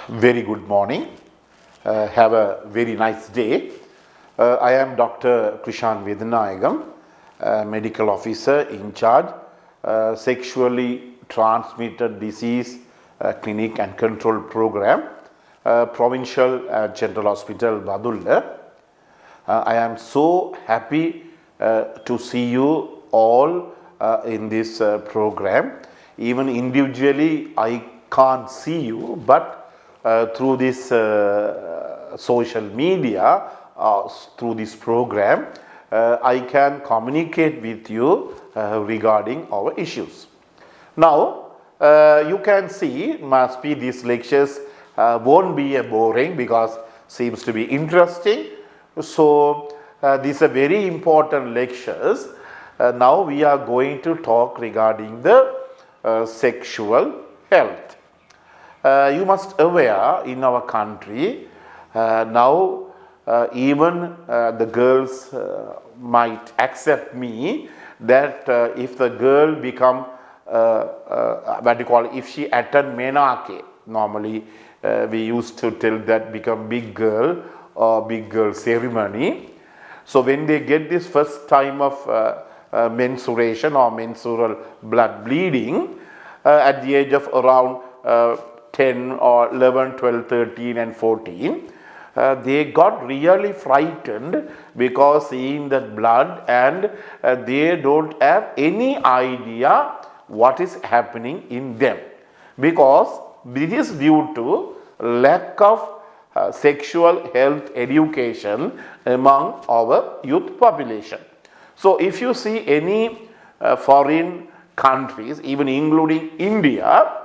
Very good morning. Have a very nice day. I am Dr. K.Veththanayagam, medical officer in charge, sexually transmitted disease clinic and control program, Provincial General Hospital, Badulla. I am so happy to see you all in this program. Even individually, I can't see you, but through this social media, through this program, I can communicate with you regarding our issues. Now, you can see, must be these lectures won't be boring because seems to be interesting. So, these are very important lectures. Now, we are going to talk regarding the sexual health. You must aware in our country now even the girls might accept me that if the girl become what you call, if she attend menarche, normally we used to tell that become big girl or big girl ceremony. So when they get this first time of menstruation or menstrual blood bleeding at the age of around 10 or 11, 12, 13 and 14, they got really frightened because seeing that blood, and they don't have any idea what is happening in them, because this is due to lack of sexual health education among our youth population. So if you see any foreign countries, even including India,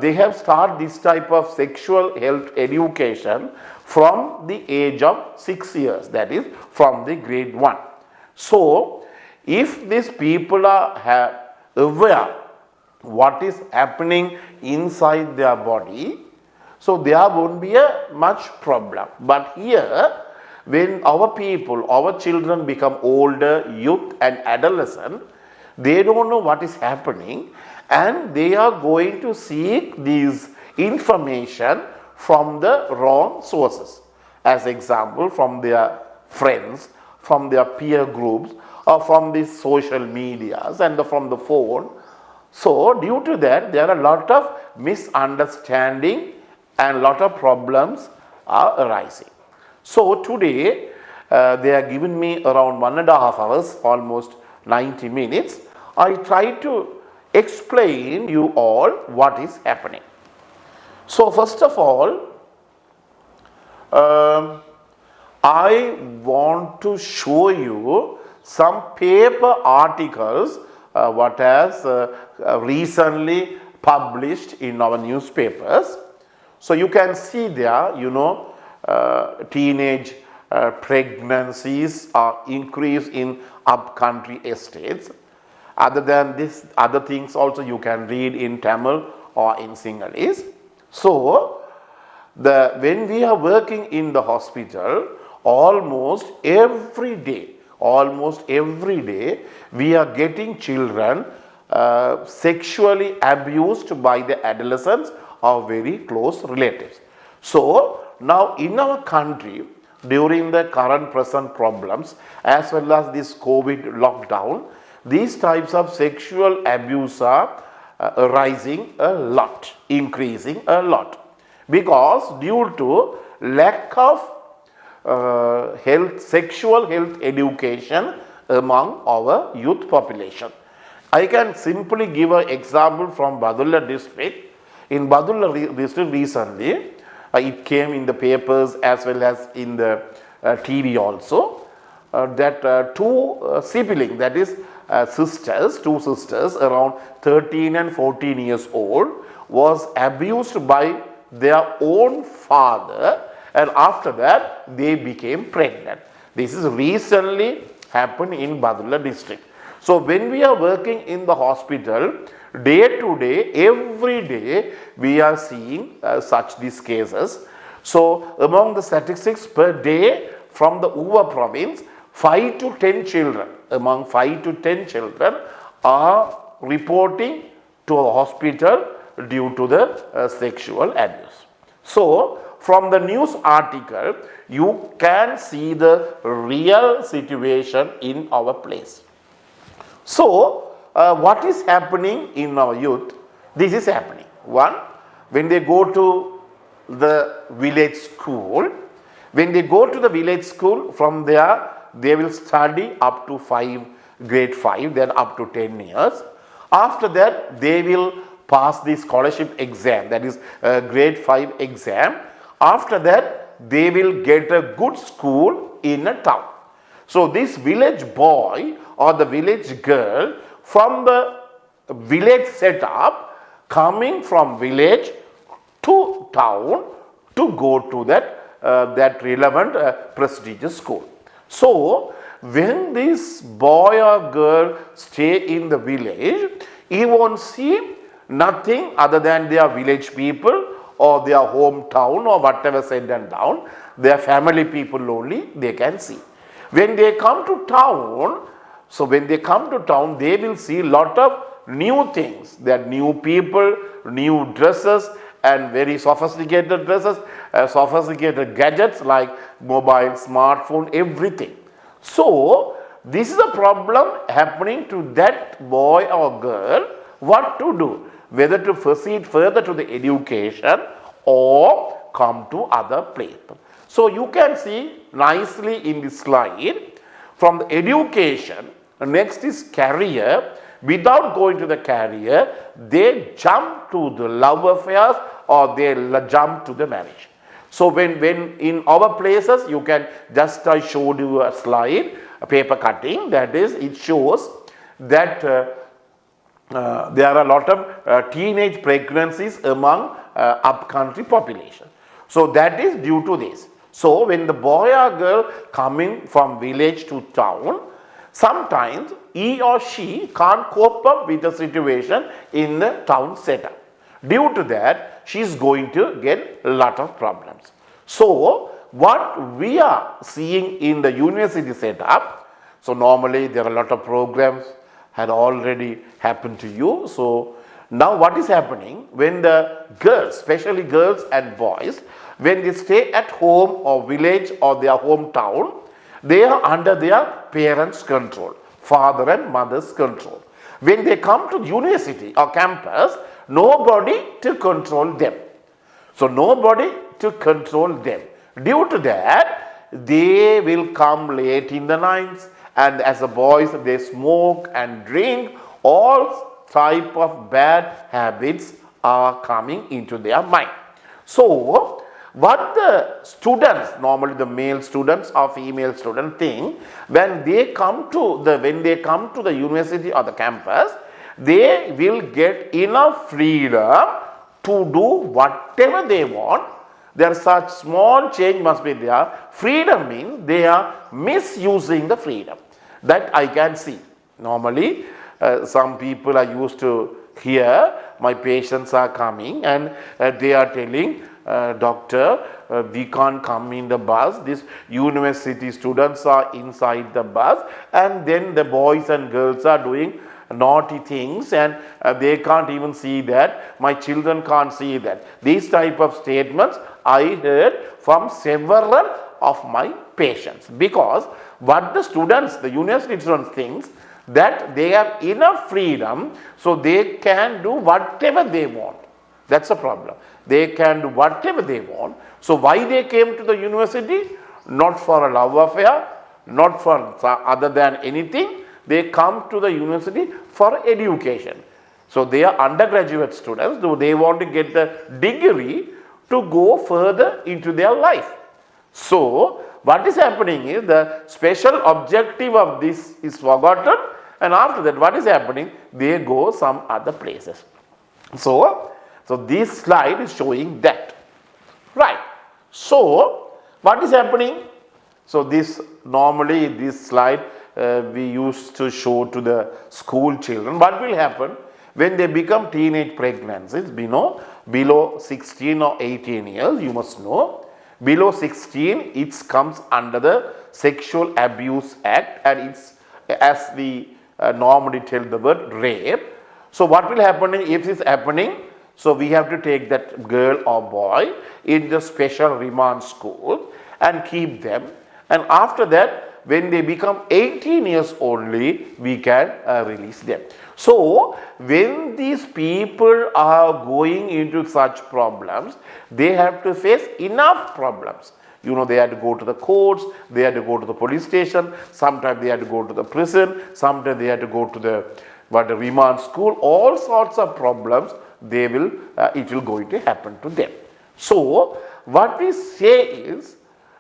they have started this type of sexual health education from the age of 6 years, that is from the grade 1. So, if these people are aware what is happening inside their body, so there won't be a much problem. But here, when our people, our children become older, youth and adolescent, they don't know what is happening, and they are going to seek these information from the wrong sources. As example, from their friends, from their peer groups, or from the social medias and from the phone. So due to that, there are a lot of misunderstanding and lot of problems are arising. So today they are giving me around 1.5 hours, almost 90 minutes. I try to explain you all what is happening. So first of all, I want to show you some paper articles what has recently published in our newspapers. So you can see there, teenage pregnancies are increased in up-country estates. Other than this, other things also you can read in Tamil or in Sinhalese. So, when we are working in the hospital, almost every day, we are getting children sexually abused by the adolescents or very close relatives. So, now in our country, during the current present problems as well as this COVID lockdown, these types of sexual abuse are rising a lot, increasing a lot, because due to lack of sexual health education among our youth population. I can simply give an example from Badulla district. In Badulla district recently, it came in the papers as well as in the TV also, that two siblings, that is two sisters around 13 and 14 years old, was abused by their own father, and after that they became pregnant. This is recently happened in Badulla district. So when we are working in the hospital, day to day, every day we are seeing such these cases. So among the statistics per day from the Uva province, 5 to 10 children, among 5 to 10 children are reporting to a hospital due to the sexual abuse. So, from the news article, you can see the real situation in our place. So, what is happening in our youth? This is happening. One, when they go to the village school, from there they will study up to grade 5, then up to 10 years. After that, they will pass the scholarship exam, that is grade 5 exam. After that, they will get a good school in a town. So, this village boy or the village girl from the village setup coming from village to town to go to that relevant prestigious school. So, when this boy or girl stay in the village, he won't see nothing other than their village people or their hometown or whatever said and done, their family people only they can see. When they come to town, they will see lot of new things. There are new people, new dresses and very sophisticated dresses, sophisticated gadgets like mobile, smartphone, everything. So, this is a problem happening to that boy or girl. What to do? Whether to proceed further to the education or come to other place. So, you can see nicely in this slide, from the education, next is career. Without going to the career, they jump to the love affairs or they jump to the marriage. So, when in our places, you can just I showed you a slide, a paper cutting, that is, it shows that there are a lot of teenage pregnancies among upcountry population. So, that is due to this. So, when the boy or girl coming from village to town, sometimes he or she can't cope up with the situation in the town setup. Due to that, she is going to get a lot of problems. So, what we are seeing in the university setup, so normally there are a lot of programs had already happened to you. So, now what is happening when the girls, especially girls and boys, when they stay at home or village or their hometown, they are under their parents' control, father and mother's control. When they come to university or campus, nobody to control them. So, nobody to control them. Due to that, they will come late in the nights, and as the boys, they smoke and drink. All type of bad habits are coming into their mind. So, what the students, normally the male students or female students think, when they come to the university or the campus, they will get enough freedom to do whatever they want. There is such small change must be there. Freedom means they are misusing the freedom. That I can see. Normally, some people are used to hear, my patients are coming and they are telling, doctor, we can't come in the bus. These university students are inside the bus, and then the boys and girls are doing naughty things, and they can't even see that. My children can't see that. These type of statements I heard from several of my patients, because what the students, the university students thinks, that they have enough freedom, so they can do whatever they want. That's a problem. They can do whatever they want. So why they came to the university? Not for a love affair, not for other than anything. They come to the university for education. So they are undergraduate students, though they want to get the degree to go further into their life. So what is happening is the special objective of this is forgotten, and after that what is happening? They go some other places. So this slide is showing that. Right. So what is happening? So this normally this slide we used to show to the school children. What will happen when they become teenage pregnancies? We know below 16 or 18 years, you must know. Below 16, it comes under the Sexual Abuse Act, and it's, as we normally tell the word, rape. So what will happen if this is happening? So we have to take that girl or boy in the special remand school and keep them. And after that, when they become 18 years only, we can release them. So when these people are going into such problems, they have to face enough problems. You know, they had to go to the courts, they had to go to the police station, sometimes they had to go to the prison, sometimes they had to go to the remand school. All sorts of problems it will going to happen to them. So what we say is,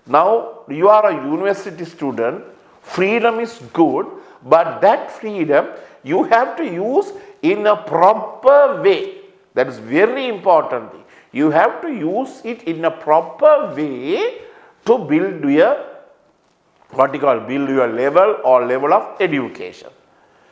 now you are a university student, freedom is good, but that freedom you have to use in a proper way. That is very important thing. You have to use it in a proper way to build your level of education.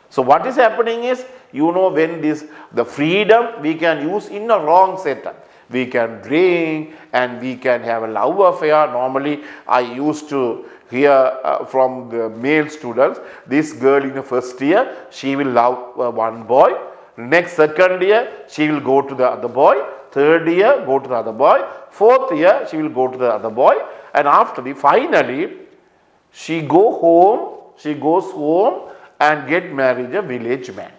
So what is happening is, you know, when the freedom we can use in a wrong setup. We can drink and we can have a love affair. Normally I used to hear from the male students, this girl in the first year, she will love one boy. Next second year, she will go to the other boy. Third year, go to the other boy. Fourth year, she will go to the other boy. And finally, she goes home and get married a village man.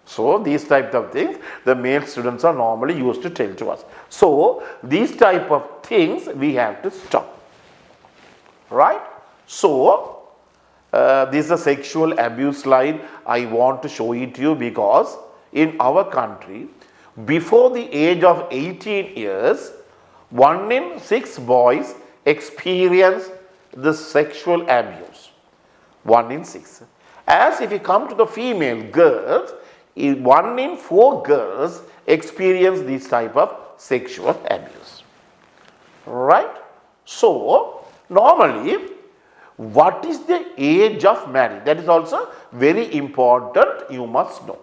So these types of things the male students are normally used to tell to us. So these type of things we have to stop. Right? So this is a sexual abuse slide. I want to show it to you because in our country, before the age of 18 years, 1 in 6 boys experience the sexual abuse. 1 in 6. As if you come to the female girls, 1 in 4 girls experience this type of sexual abuse. Right? So, normally, what is the age of marriage? That is also very important, you must know.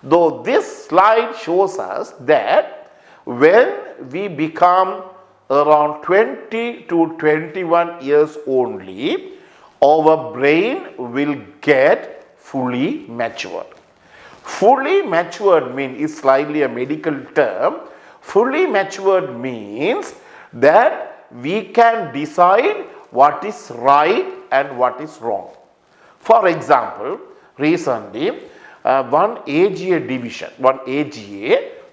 Though this slide shows us that when we become around 20 to 21 years only, our brain will get fully matured. Fully matured is slightly a medical term. Fully matured means that we can decide what is right and what is wrong. For example, recently one AGA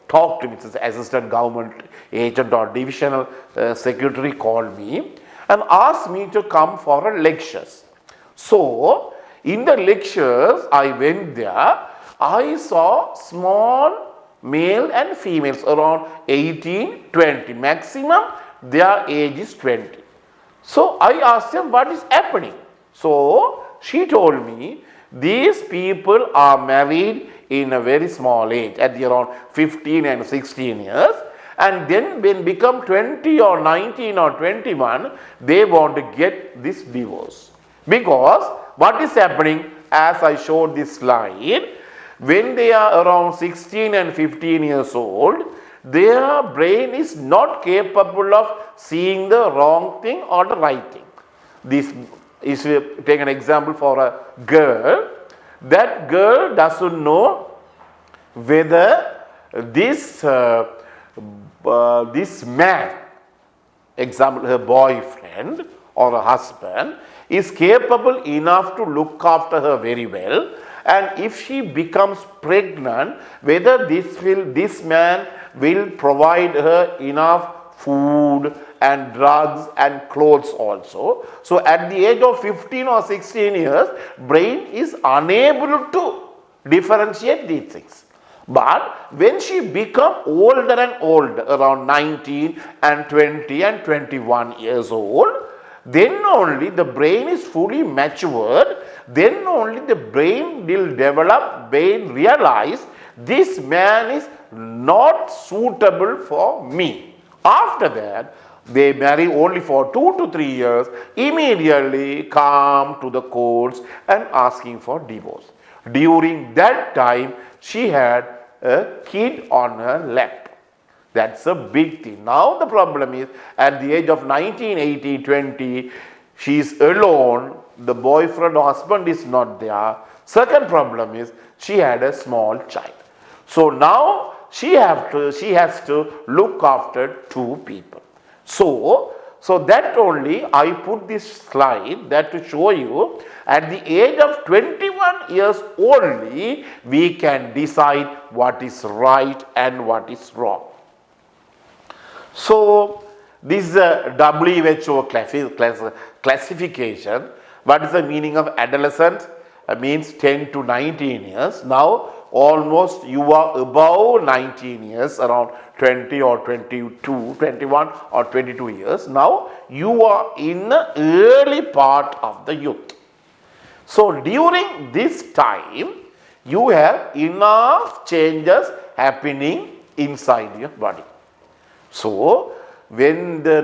talked to me, assistant government agent or divisional secretary called me and asked me to come for a lectures. So in the lectures I went there, I saw small male and females around 18, 20. Maximum their age is 20. So I asked them what is happening. So she told me these people are married in a very small age at around 15 and 16 years, and then when become 20 or 19 or 21, they want to get this divorce. Because what is happening, as I showed this slide, when they are around 16 and 15 years old, their brain is not capable of seeing the wrong thing or the right thing. This is, take an example for a girl. That girl doesn't know whether this man, example her boyfriend or a husband, is capable enough to look after her very well, and if she becomes pregnant, whether this man will provide her enough food and drugs and clothes also. So at the age of 15 or 16 years, brain is unable to differentiate these things. But when she become older and older, around 19 and 20 and 21 years old, then only the brain is fully matured, then only the brain will develop, brain realize this man is not suitable for me. After that, they marry only for 2 to 3 years, immediately come to the courts and asking for divorce. During that time, she had a kid on her lap. That's a big thing. Now the problem is, at the age of 19, 18, 20, she is alone, the boyfriend or husband is not there. Second problem is, she had a small child. So now she has to look after two people. So that only I put this slide that to show you at the age of 21 years only we can decide what is right and what is wrong. So this is a WHO classification. What is the meaning of adolescent? Means 10 to 19 years. Now almost you are above 19 years, around 20 or 22, 21 or 22 years. Now you are in the early part of the youth. So during this time you have enough changes happening inside your body. So when the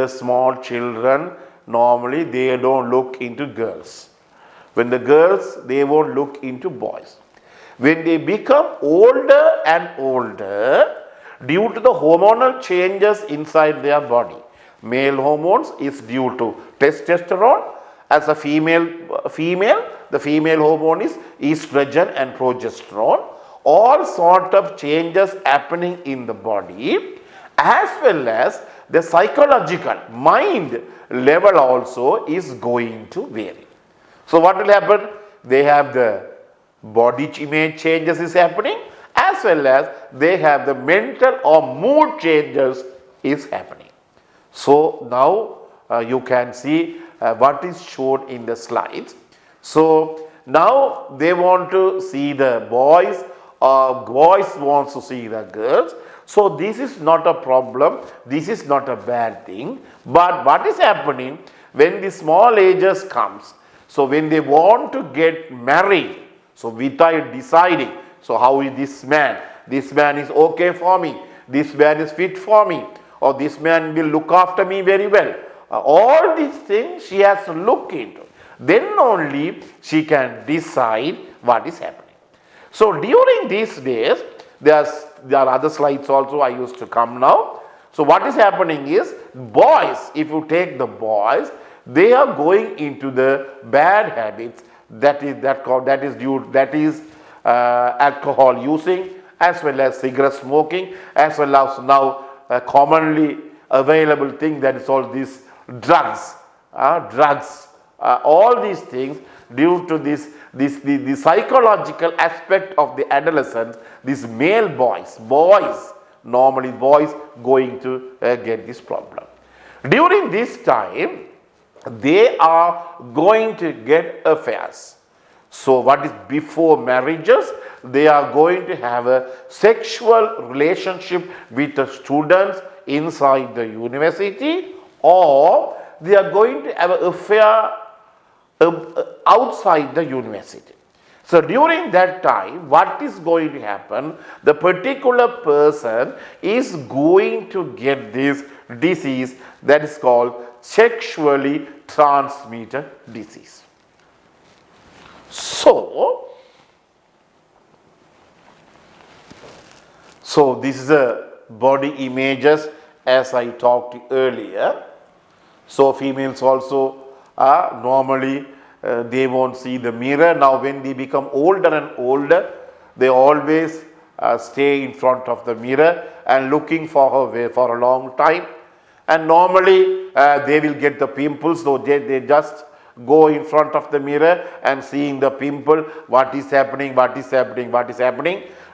small children, normally they don't look into girls. When the girls, they won't look into boys. When they become older and older, due to the hormonal changes inside their body, male hormones is due to testosterone. As a female, the female hormone is estrogen and progesterone. All sort of changes happening in the body, as well as the psychological mind level also is going to vary. So what will happen? They have the body image changes is happening, as well as they have the mental or mood changes is happening. So now you can see what is shown in the slides. So now they want to see the boys, boys wants to see the girls. So this is not a problem, this is not a bad thing. But what is happening when the small ages comes? So when they want to get married, so without deciding, so how is this man? This man is okay for me, this man is fit for me, or this man will look after me very well. All these things she has to look into. Then only she can decide what is happening. So during these days, there are other slides also I used to come now. So what is happening is, boys, if you take the boys, they are going into the bad habits, that is alcohol using, as well as cigarette smoking, as well as now commonly available thing, that is all these drugs, all these things due to the psychological aspect of the adolescence. These male boys, normally boys going to get this problem. During this time, they are going to get affairs. So what is before marriages? They are going to have a sexual relationship with the students inside the university, or they are going to have an affair outside the university. So during that time, what is going to happen? The particular person is going to get this disease that is called sexually transmitted disease. So this is a body images as I talked earlier. So females also normally they won't see the mirror. Now when they become older and older, they always stay in front of the mirror and looking for her way for a long time. And normally they will get the pimples, so they just go in front of the mirror and seeing the pimple, what is happening.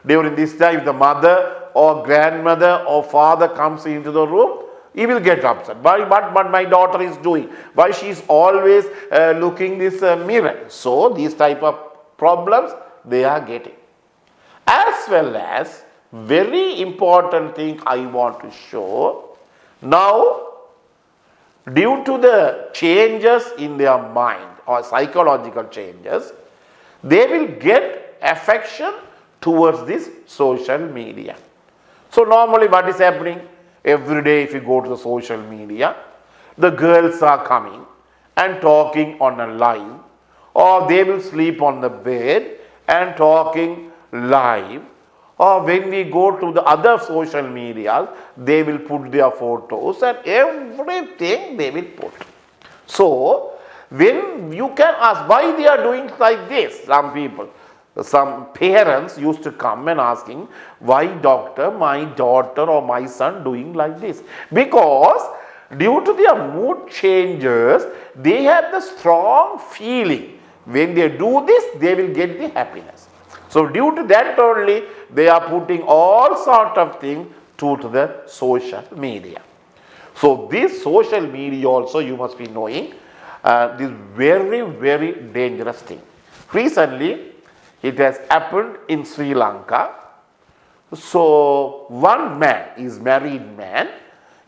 During this time, if the mother or grandmother or father comes into the room, he will get upset. What my daughter is doing? Why she is always looking this mirror? So these type of problems they are getting. As well as very important thing I want to show. Now, due to the changes in their mind or psychological changes, they will get affection towards this social media. So normally what is happening? Every day if you go to the social media, the girls are coming and talking on a live, or they will sleep on the bed and talking live, or when we go to the other social media, they will put their photos and everything they will put. So when you can ask why they are doing like this, some people, some parents used to come and asking, why doctor, my daughter or my son doing like this? Because due to their mood changes, they have the strong feeling when they do this, they will get the happiness. So due to that only, they are putting all sort of things to the social media. So this social media also, you must be knowing, this very, very dangerous thing. Recently, it has happened in Sri Lanka. So one man is married man,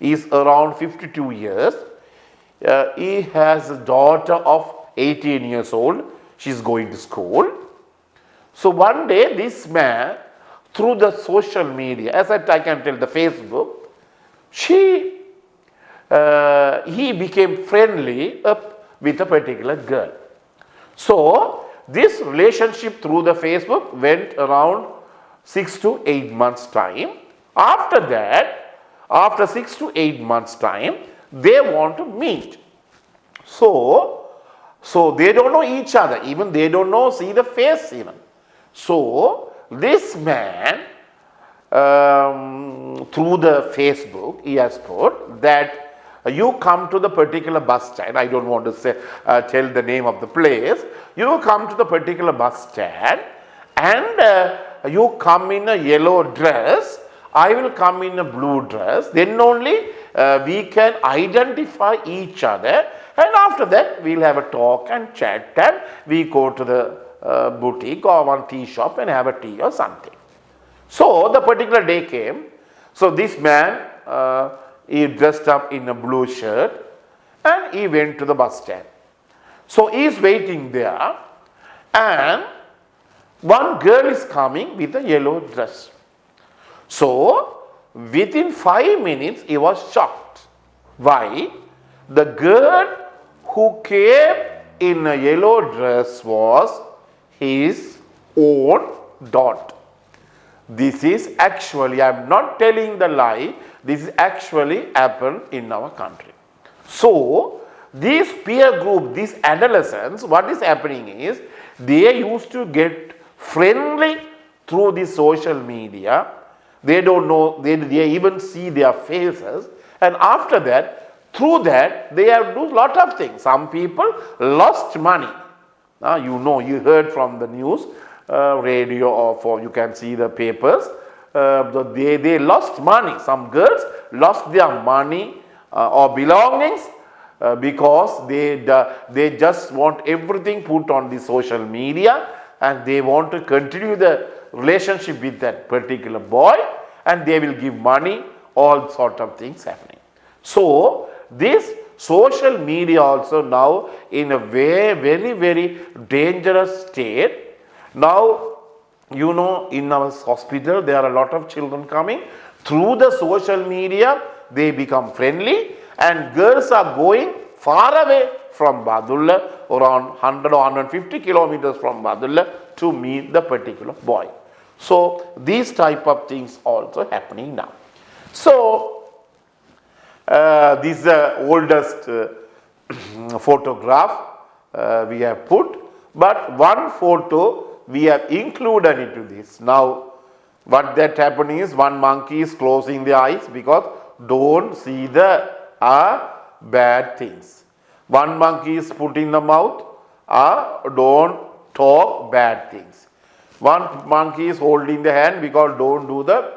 is around 52 years. He has a daughter of 18 years old. She is going to school. So one day this man, through the social media, as I can tell, the Facebook, he became friendly with a particular girl. So this relationship through the Facebook went around 6 to 8 months time. After that, after 6 to 8 months time, they want to meet. So they don't know each other, even they don't know, see the face even. So this man, through the Facebook, he has put that you come to the particular bus stand. I don't want to say tell the name of the place. You come to the particular bus stand and you come in a yellow dress. I will come in a blue dress. Then only we can identify each other. And after that, we'll have a talk and chat, and we go to the boutique or one tea shop and have a tea or something. So the particular day came. So this man, he dressed up in a blue shirt and he went to the bus stand. So he is waiting there, and one girl is coming with a yellow dress. So within 5 minutes he was shocked. Why? The girl who came in a yellow dress was his own daughter. This is actually, I am not telling the lie, this is actually happened in our country. So this peer group, these adolescents, what is happening is, they used to get friendly through the social media. They don't know, they even see their faces, and after that, through that, they have do lot of things. Some people lost money. You heard from the news, radio, or you can see the papers. They lost money. Some girls lost their money or belongings because they just want everything put on the social media, and they want to continue the relationship with that particular boy, and they will give money, all sort of things happening. So this social media also now in a very, very dangerous state. Now, in our hospital there are a lot of children coming. Through the social media, they become friendly, and girls are going far away from Badulla, around 100 or 150 kilometers from Badulla, to meet the particular boy. So these type of things also happening now. So this is the oldest photograph we have put, but one photo we have included into this. Now what that happening is, one monkey is closing the eyes because don't see the bad things. One monkey is putting the mouth, don't talk bad things. One monkey is holding the hand because don't do the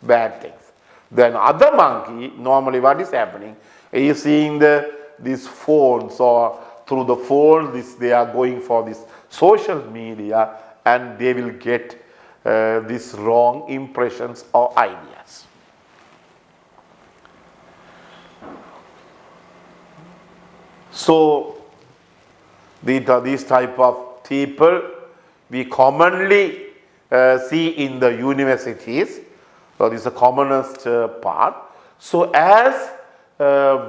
bad things. Then other monkey, normally what is happening, he is seeing these phones, or through the phone they are going for this social media, and they will get these wrong impressions or ideas. So these type of people we commonly see in the universities. So this is the commonest part. So as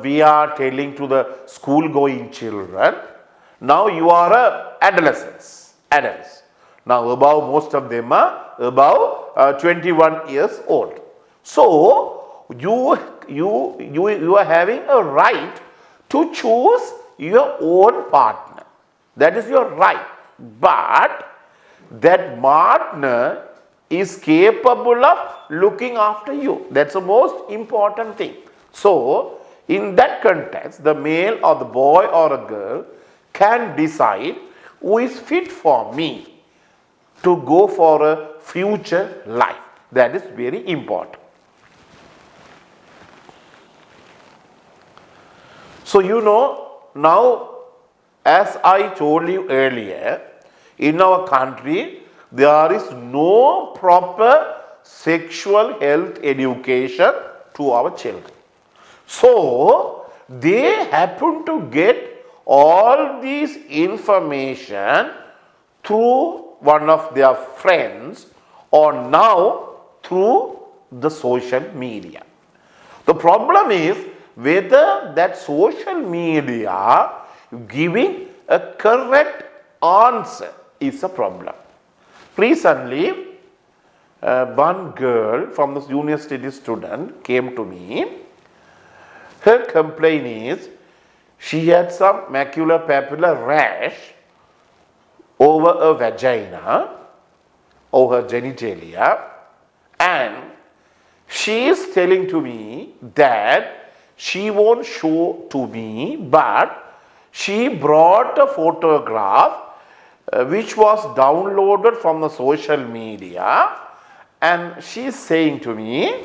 we are telling to the school going children, now you are adolescents. Now most of them are above 21 years old. So you are having a right to choose your own partner. That is your right. But that partner is capable of looking after you. That's the most important thing. So, in that context, the male or the boy or a girl can decide who is fit for me to go for a future life. That is very important. So, now as I told you earlier, in our country, there is no proper sexual health education to our children. So, they happen to get all these information through one of their friends or now through the social media. The problem is whether that social media giving a correct answer is a problem. Recently, one girl from the university student came to me. Her complaint is she had some maculopapular rash over her vagina or her genitalia, and she is telling to me that she won't show to me, but she brought a photograph which was downloaded from the social media, and she is saying to me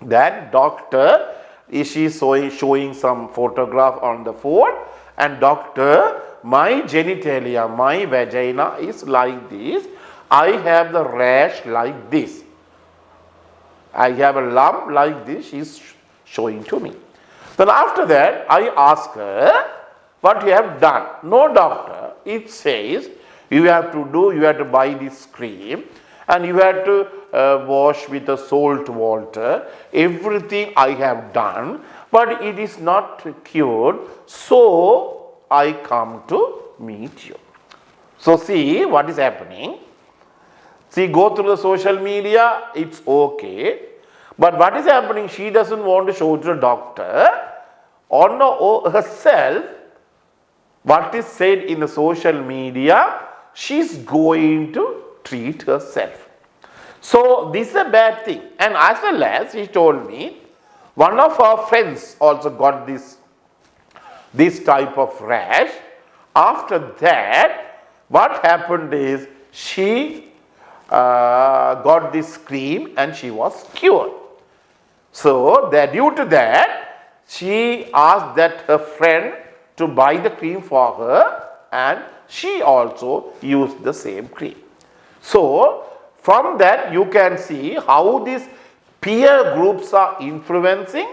that doctor, is she showing some photograph on the phone, and doctor, my genitalia, my vagina is like this, I have the rash like this, I have a lump like this, she is showing to me. Then after that I ask her, what you have done? No doctor, it says you have to buy this cream and you have to wash with the salt water. Everything I have done, but it is not cured, so I come to meet you. So see what is happening. See, go through the social media, it's okay. But what is happening, she doesn't want to show to the doctor. On herself, what is said in the social media, she's going to treat herself. So this is a bad thing. And as well as she told me, one of our friends also got this type of rash. After that, what happened is she got this cream and she was cured. So due to that, she asked that her friend to buy the cream for her, and she also used the same cream. So from that you can see how these peer groups are influencing,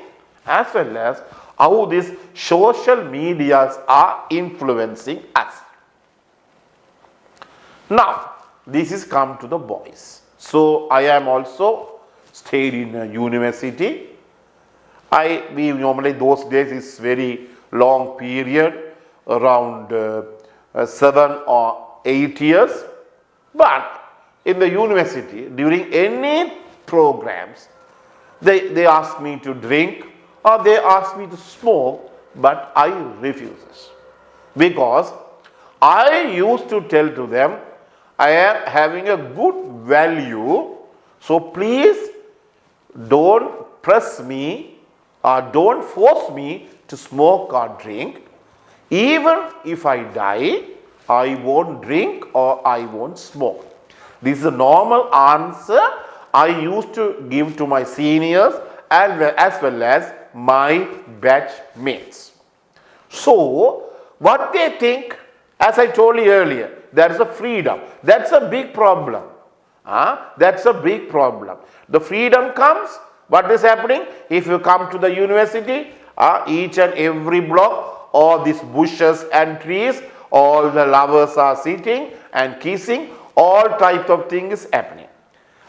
as well as how these social medias are influencing us. Now this is come to the boys. So I am also stayed in a university. We normally those days is very long period, around 7 or 8 years. But in the university, during any programs, they ask me to drink or they ask me to smoke, but I refuses. Because I used to tell to them, I am having a good value, so please don't press me or don't force me to smoke or drink. Even if I die, I won't drink or I won't smoke. This is a normal answer I used to give to my seniors as well as my batch mates. So what they think, as I told you earlier, there is a freedom. That's a big problem. That's a big problem. The freedom comes, what is happening? If you come to the university, each and every block, all these bushes and trees, all the lovers are sitting and kissing, all types of things is happening.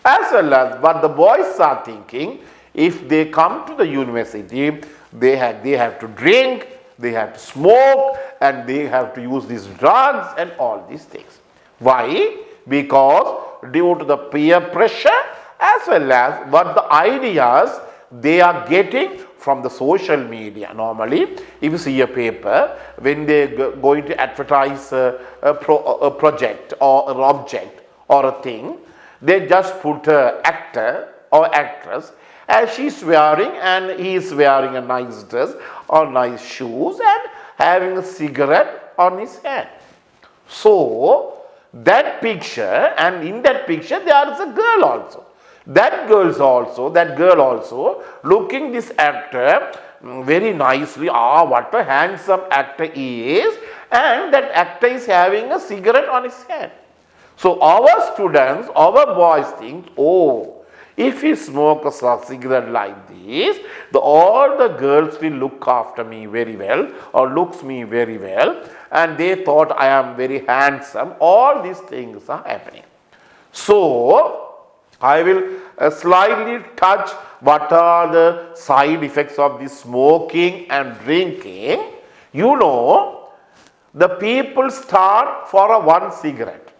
As well as what the boys are thinking, if they come to the university, they have to drink, they have to smoke, and they have to use these drugs and all these things. Why? Because due to the peer pressure, as well as what the ideas they are getting from the social media. Normally, if you see a paper, when they are going to advertise a project or an object or a thing. They just put an actor or actress and she's wearing and he is wearing a nice dress or nice shoes and having a cigarette on his hand. So that picture, and in that picture there is a girl also. That girl also looking this actor very nicely. What a handsome actor he is, and that actor is having a cigarette on his hand. So our students, our boys think, oh, if he smokes a cigarette like this, all the girls will look after me very well or looks me very well, and they thought I am very handsome. All these things are happening. So I will slightly touch what are the side effects of this smoking and drinking. You know, the people start for a one cigarette,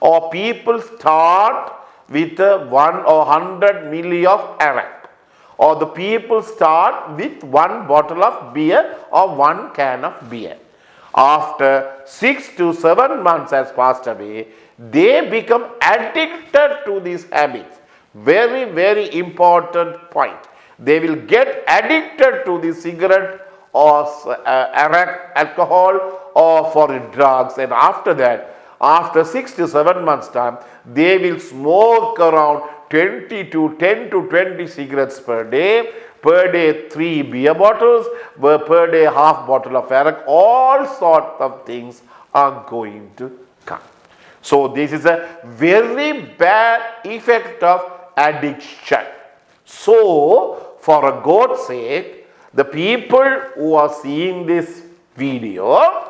or people start with 1 or 100 milli of arak, or the people start with 1 bottle of beer or 1 can of beer. After 6 to 7 months has passed away, they become addicted to these habits. Very, very important point. They will get addicted to the cigarette or alcohol or foreign drugs, and after that, after 6 to 7 months time, they will smoke around 10 to 20 cigarettes per day 3 beer bottles, per day half bottle of arak. All sorts of things are going to come. So this is a very bad effect of addiction. So for a God's sake, the people who are seeing this video,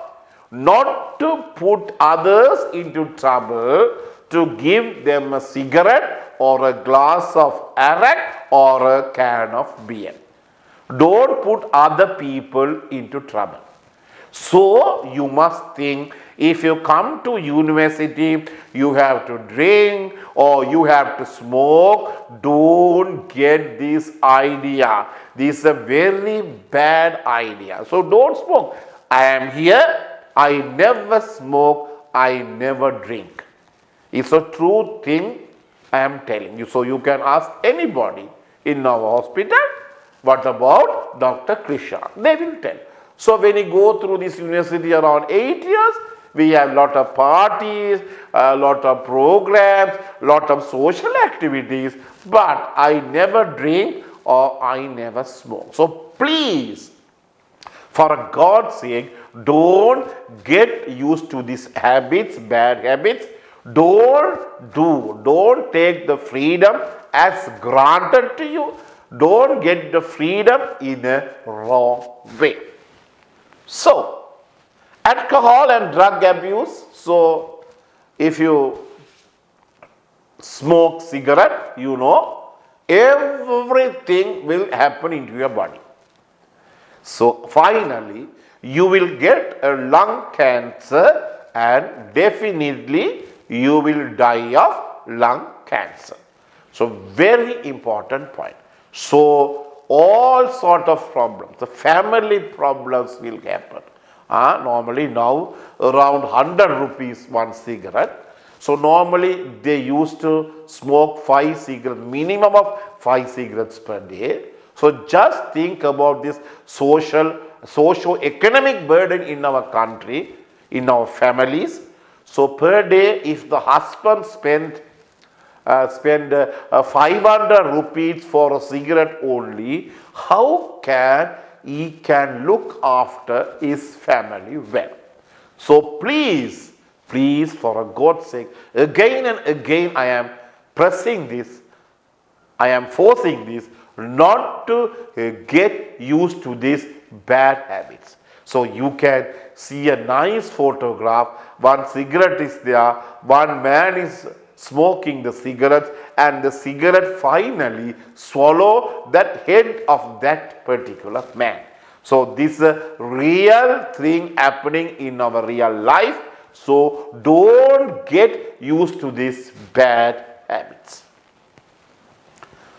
not to put others into trouble, to give them a cigarette or a glass of arak or a can of beer. Don't put other people into trouble. So you must think, if you come to university, you have to drink or you have to smoke. Don't get this idea. This is a very bad idea. So don't smoke. I am here. I never smoke. I never drink. It's a true thing I am telling you. So you can ask anybody in our hospital, what about Dr. Krisha? They will tell. So when you go through this university around 8 years, we have lot of parties, a lot of programs, lot of social activities, but I never drink or I never smoke. So please, for God's sake, don't get used to these habits, bad habits. Don't take the freedom as granted to you. Don't get the freedom in a wrong way. So, alcohol and drug abuse. So, if you smoke cigarette, you know, everything will happen into your body. So, finally, you will get a lung cancer and definitely you will die of lung cancer. So, very important point. So, all sort of problems, the family problems will happen. Normally now around 100 rupees one cigarette. So, normally they used to smoke 5 cigarettes, minimum of 5 cigarettes per day. So, just think about this socio-economic burden in our country, in our families. So, per day, if the husband spend 500 rupees for a cigarette only, how can he can look after his family well? So please, for a God's sake, again and again I am pressing this, I am forcing this, not to get used to these bad habits. So you can see a nice photograph, one cigarette is there, one man is smoking the cigarette, and the cigarette finally swallow that head of that particular man. So this is a real thing happening in our real life. So don't get used to these bad habits.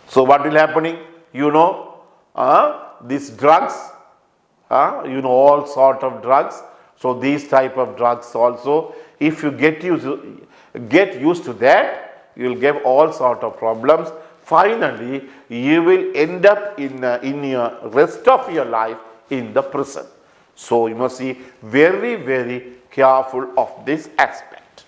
So what will happening? You know, these drugs, you know, all sort of drugs. So these type of drugs also, if you get used to that, you will get all sort of problems. Finally, you will end up in your rest of your life in the prison. So you must be very, very careful of this aspect,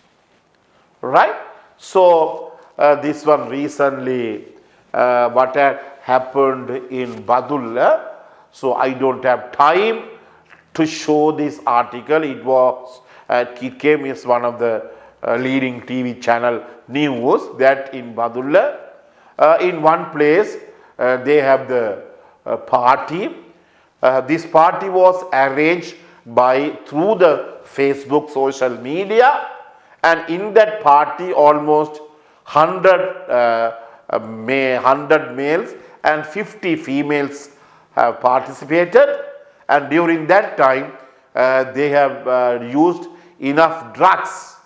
right? So this one recently, what had happened in Badulla. So I don't have time to show this article. It came as one of the leading TV channel news that in Badulla, in one place they have the party. This party was arranged through the Facebook social media, and in that party almost 100 males and 50 females have participated, and during that time they have used enough drugs,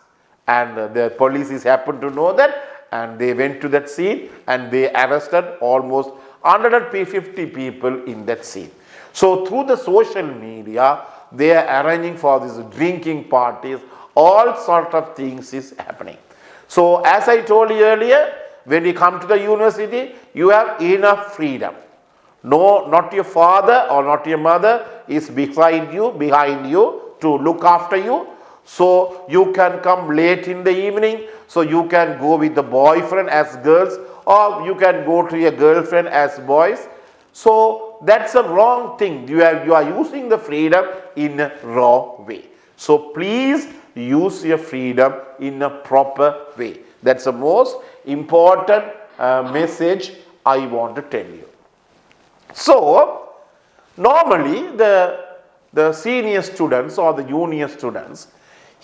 and the police happened to know that, and they went to that scene and they arrested almost 150 people in that scene. So through the social media they are arranging for these drinking parties, all sort of things is happening. So as I told you earlier, when you come to the university, you have enough freedom. No, not your father or not your mother is behind you to look after you. So you can come late in the evening, so you can go with the boyfriend as girls, or you can go to your girlfriend as boys. So that's a wrong thing. You are using the freedom in a wrong way. So please use your freedom in a proper way. That's the most important message I want to tell you. So normally the senior students or the junior students,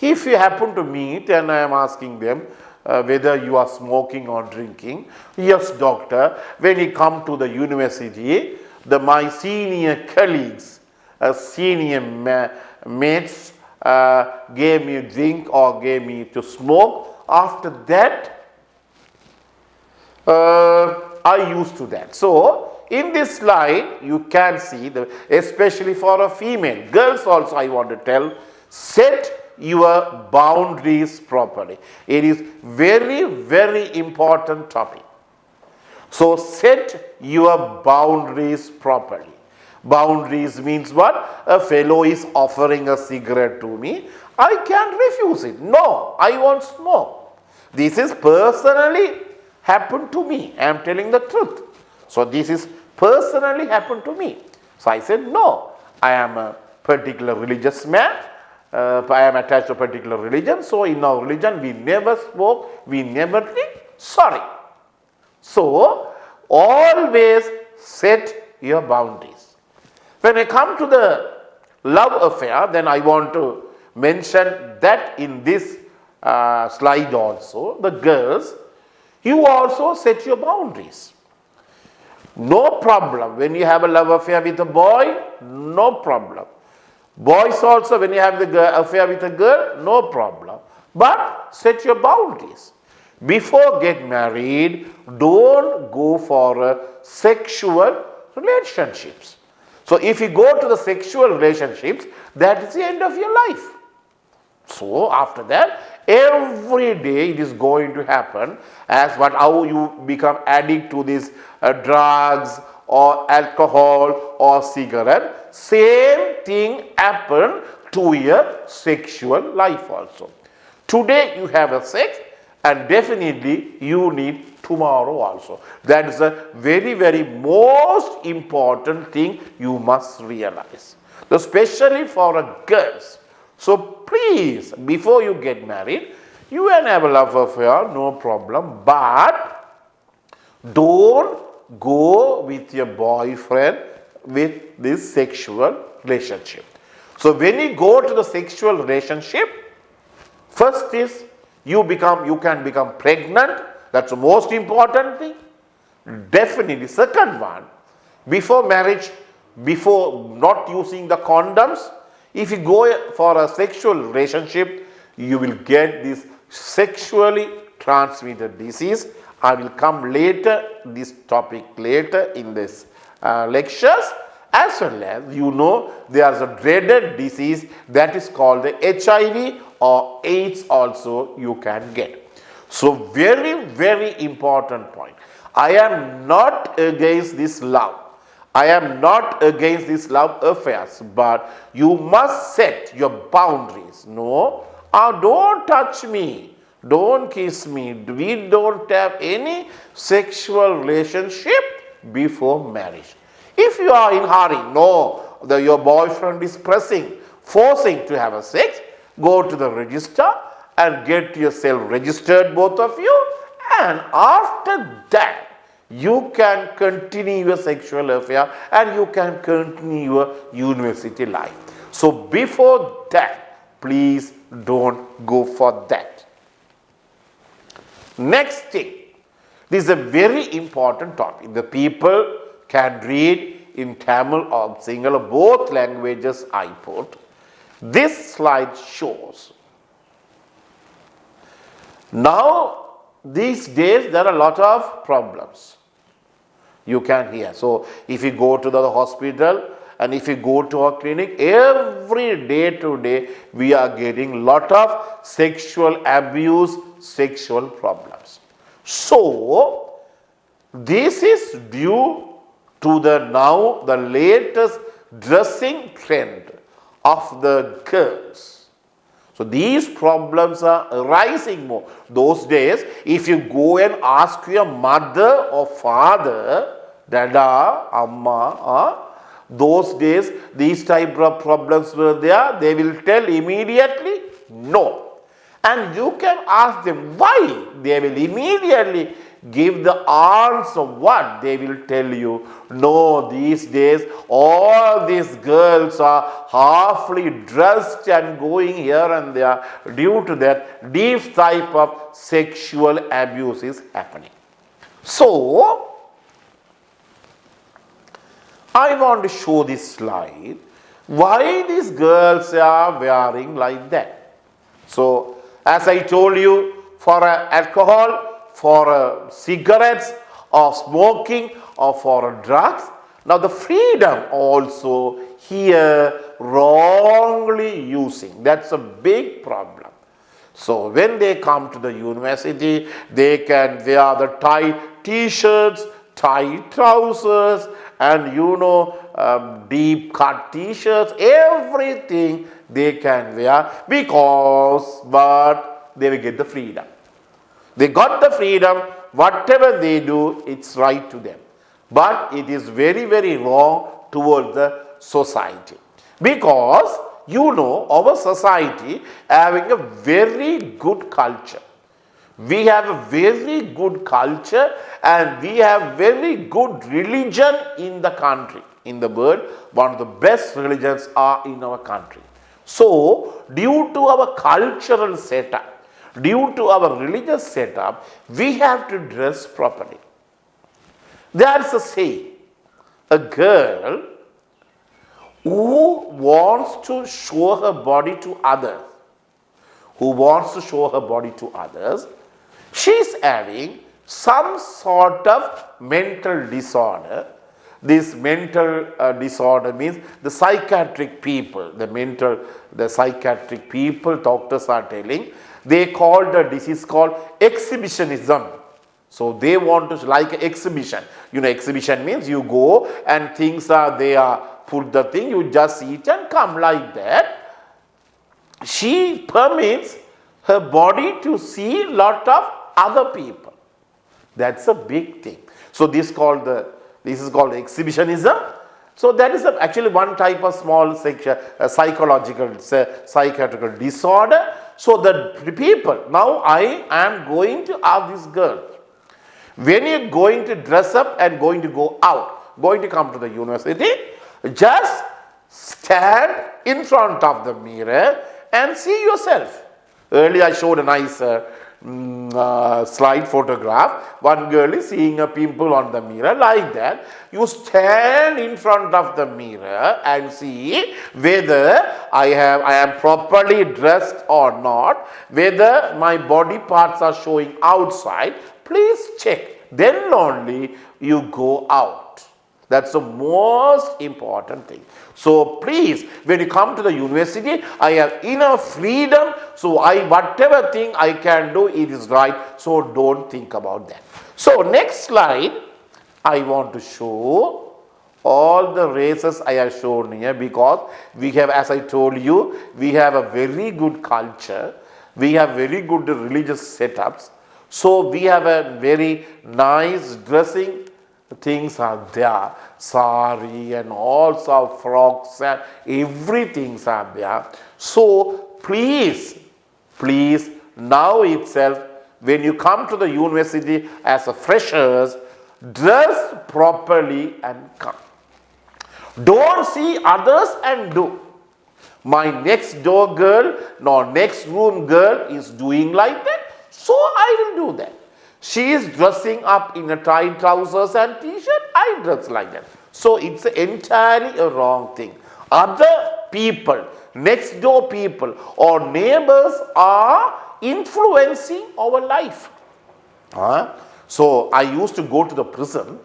if you happen to meet and I am asking them whether you are smoking or drinking, yes doctor, when you come to the university, my senior colleagues, senior mates gave me a drink or gave me to smoke. After that, I used to that. So in this slide, you can see, especially for a female, girls also I want to tell, set your boundaries properly. It is very, very important topic. So set your boundaries properly. Boundaries means what? A fellow is offering a cigarette to me. I can't refuse it. No, I won't smoke. This is personally happened to me. I am telling the truth. So this is personally happened to me. So I said, no, I am a particular religious man. I am attached to a particular religion. So in our religion, we never smoke, we never drink. Sorry. So always set your boundaries. When I come to the love affair, then I want to mention that in this slide also, the girls, you also set your boundaries. No problem. When you have a love affair with a boy, no problem. Boys also, when you have the affair with a girl, no problem. But set your boundaries. Before get married, don't go for sexual relationships. So if you go to the sexual relationships, that is the end of your life. So after that, every day it is going to happen as how you become addict to these drugs or alcohol or cigarette. Same thing happen to your sexual life also. Today you have a sex, and definitely you need tomorrow also. That is a very, very most important thing you must realize, especially for girls. So please, before you get married, you can have a love affair, no problem, but don't go with your boyfriend with this sexual relationship. So when you go to the sexual relationship, first is you can become pregnant. That's the most important thing. Definitely. Second one, before marriage, before not using the condoms, if you go for a sexual relationship, you will get this sexually transmitted disease. I will come later, this topic later in this lectures. as well as you know there is a dreaded disease that is called the HIV or AIDS also you can get. So very, very important point. I am not against this love. I am not against these love affairs, but you must set your boundaries. No, don't touch me, don't kiss me, we don't have any sexual relationship before marriage. If you are in hurry, no, your boyfriend is forcing to have a sex, go to the register and get yourself registered, both of you, and after that you can continue your sexual affair and you can continue your university life. So before that, please don't go for that. Next thing, this is a very important topic. The people can read in Tamil or Sinhala, both languages I put. This slide shows. Now, these days there are a lot of problems you can hear. So, if you go to the hospital and if you go to a clinic, every day to day we are getting lot of sexual abuse, sexual problems. So, this is due to the latest dressing trend of the girls. So these problems are rising more. Those days, if you go and ask your mother or father, dada, amma, those days these type of problems were there, they will tell immediately no. And you can ask them why, they will immediately give the answer. What they will tell you, no, these days all these girls are halfly dressed and going here and there. Due to that, this type of sexual abuse is happening. So I want to show this slide why these girls are wearing like that. So as I told you, for alcohol, for cigarettes or smoking or for drugs. Now the freedom also here wrongly using. That's a big problem. So when they come to the university, they can wear the tight t-shirts, tight trousers, and deep cut t-shirts, everything they can wear but they will get the freedom. They got the freedom, whatever they do, it's right to them. But it is very, very wrong towards the society. Because, our society having a very good culture. We have a very good culture and we have very good religion in the country. In the world, one of the best religions are in our country. So, due to our cultural setup, due to our religious setup, we have to dress properly. There is a saying, a girl who wants to show her body to others, she is having some sort of mental disorder. This mental disorder means the psychiatric people, doctors are telling, they call the disease called exhibitionism. So they want to like exhibition. Exhibition means you go and things are there, put the thing, you just eat and come like that. She permits her body to see lot of other people. That's a big thing. So this is called exhibitionism. So that is actually one type of small psychological, psychiatrical disorder. So the people, now I am going to ask this girl, when you are going to dress up and going to go out, going to come to the university, just stand in front of the mirror and see yourself. Earlier I showed a nice slide photograph. One girl is seeing a pimple on the mirror like that. You stand in front of the mirror and see whether I am properly dressed or not, whether my body parts are showing outside. Please check. Then only you go out. That's the most important thing. So please, when you come to the university, I have enough freedom. So whatever thing I can do, it is right. So don't think about that. So next slide, I want to show all the races I have shown here, because we have, as I told you, we have a very good culture. We have very good religious setups. So we have a very nice dressing things are there, sari and also frocks and everything are there. So please, now itself, when you come to the university as a freshers, dress properly and come. Don't see others and do. My next door girl, nor next room girl is doing like that, so I will do that. She is dressing up in a tight trousers and t-shirt, I dress like that. So it's entirely a wrong thing. Other people, next door people or neighbors are influencing our life. So I used to go to the prison.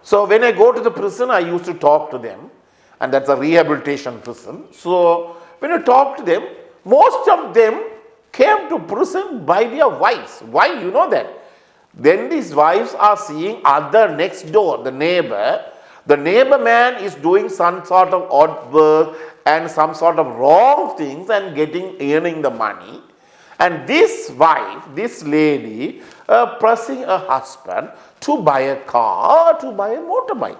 So when I go to the prison, I used to talk to them, and that's a rehabilitation prison. So when I talk to them, most of them came to prison by their wives. Why? You know that? Then these wives are seeing other next door, the neighbor man is doing some sort of odd work and some sort of wrong things and earning the money. And this wife, this lady, pressing her husband to buy a car or to buy a motorbike.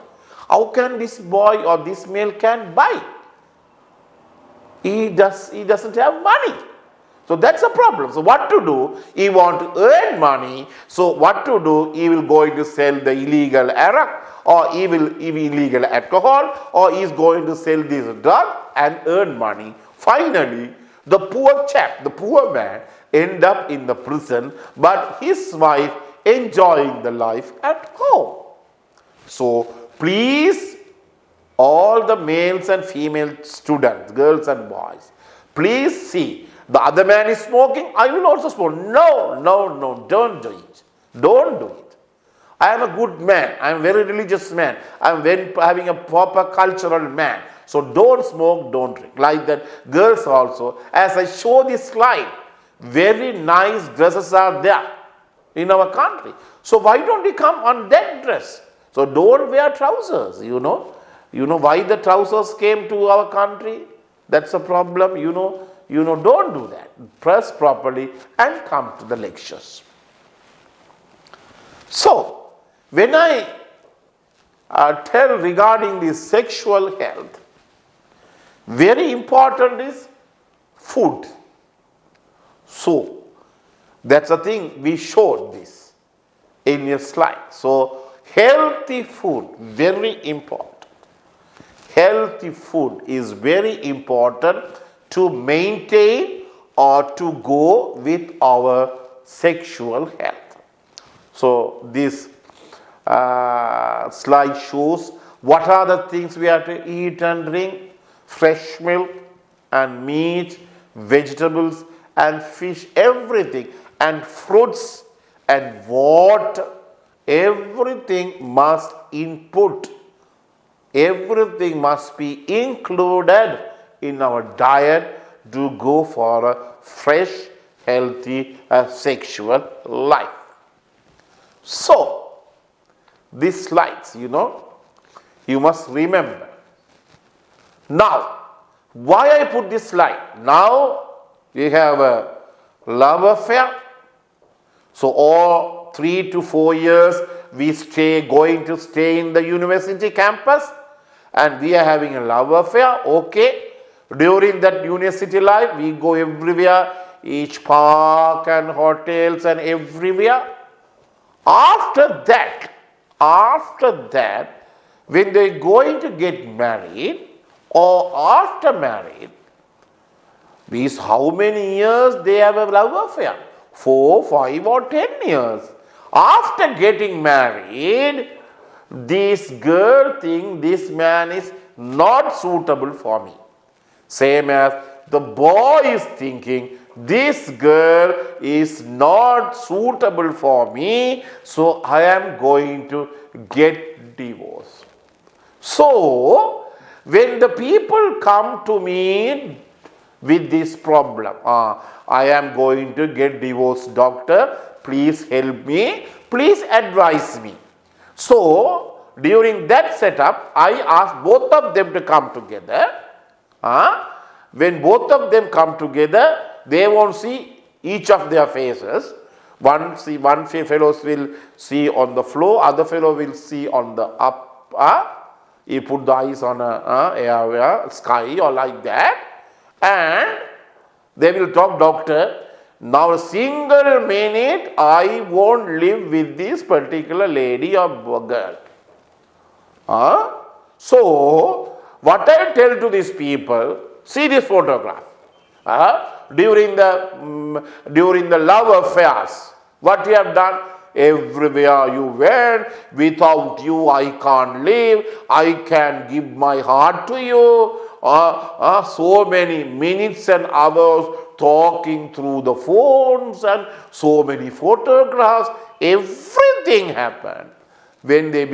How can this boy or this male can buy? He doesn't have money. So that's a problem. So what to do? He want to earn money. So what to do? He will going to sell the illegal arak, or he will illegal alcohol, or he is going to sell this drug and earn money. Finally, the poor chap, the poor man, end up in the prison, but his wife enjoying the life at home. So please, all the males and female students, girls and boys, please see. The other man is smoking, I will also smoke. No, don't do it. Don't do it. I am a good man. I am a very religious man. I am having a proper cultural man. So don't smoke, don't drink. Like that, girls also. As I show this slide, very nice dresses are there in our country. So why don't we come on that dress? So don't wear trousers, You know why the trousers came to our country? That's a problem, don't do that. Dress properly and come to the lectures. So, when I tell regarding the sexual health, very important is food. So, that's a thing we showed this in your slide. So, healthy food, very important. Healthy food is very important to maintain or to go with our sexual health. So this slide shows what are the things we have to eat and drink: fresh milk and meat, vegetables and fish, everything, and fruits and water. Everything must input. Everything must be included in our diet to go for a fresh, healthy sexual life. So, these slides, you must remember. Now, why I put this slide? Now, we have a love affair. So, all 3 to 4 years, we going to stay in the university campus, and we are having a love affair, okay. During that university life, we go everywhere, each park and hotels and everywhere. After that, when they are going to get married or after married, means how many years they have a love affair? 4, 5 or 10 years. After getting married, this girl thinks this man is not suitable for me. Same as the boy is thinking, this girl is not suitable for me, so I am going to get divorced. So, when the people come to me with this problem, I am going to get divorced, doctor, please help me, please advise me. So, during that setup, I ask both of them to come together. When both of them come together, they won't see each of their faces. One fellows will see on the floor, other fellow will see on the up. You put the eyes on a area, sky or like that, and they will talk, doctor, now a single minute I won't live with this particular lady or girl. So, what I tell to these people, see this photograph. During the love affairs, what we have done? Everywhere you went, without you I can't live, I can give my heart to you. So many minutes and hours talking through the phones and so many photographs, everything happened. When they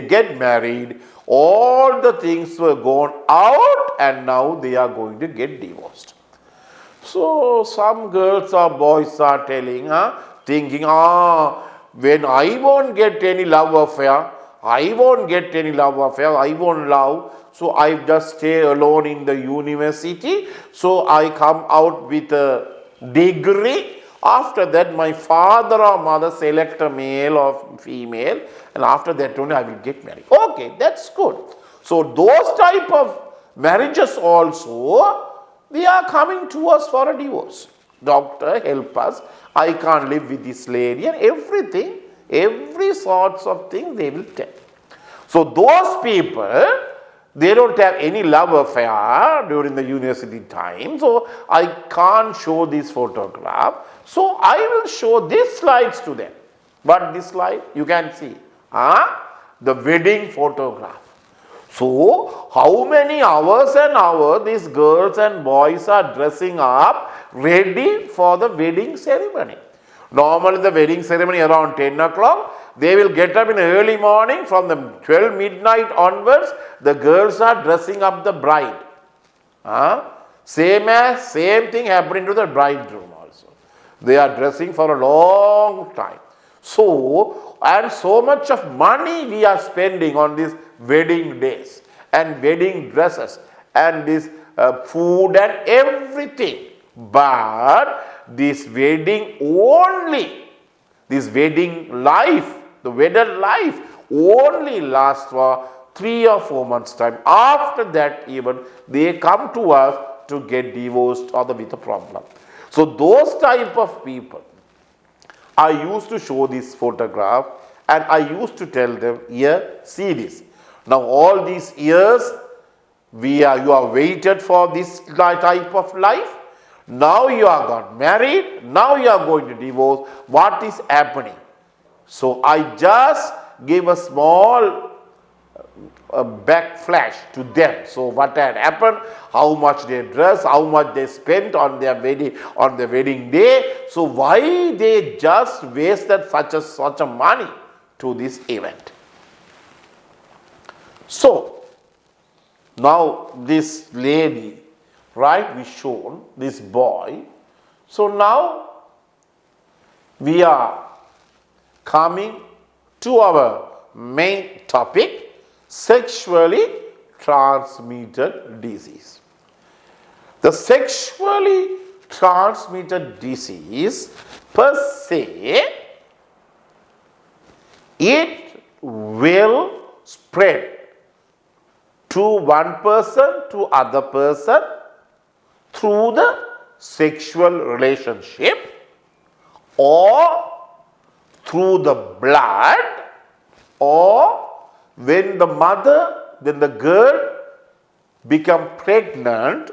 get married, all the things were gone out and now they are going to get divorced. So some girls or boys are thinking, when I won't get any love affair, I won't love, so I just stay alone in the university, so I come out with a degree. After that, my father or mother select a male or female, and after that only I will get married. Okay, that's good. So those type of marriages also, they are coming to us for a divorce. Doctor, help us. I can't live with this lady, and everything, every sorts of thing they will tell. So those people, they don't have any love affair during the university time. So I can't show this photograph. So I will show these slides to them. But this slide, you can see, the wedding photograph. So how many hours and hours these girls and boys are dressing up, ready for the wedding ceremony. Normally the wedding ceremony around 10 o'clock. They will get up in early morning, from the 12 midnight onwards, the girls are dressing up the bride. Same thing happening to the bridegroom also. They are dressing for a long time. So, and so much of money we are spending on these wedding days and wedding dresses and this food and everything. But this wedding only, this wedding life, the wedded life only lasts for 3 or 4 months time. After that even they come to us to get divorced or with a problem. So those type of people, I used to show this photograph and I used to tell them, here, see this. Now all these years you are waited for this type of life. Now you are got married, now you are going to divorce. What is happening? So I just gave a small backflash to them. So what had happened, how much they dress, how much they spent on their wedding day. So why they just wasted such a money to this event. So now this lady, right, we shown this boy. So now we are coming to our main topic, sexually transmitted disease. The sexually transmitted disease per se, it will spread to one person to other person through the sexual relationship or through the blood, or when the girl become pregnant,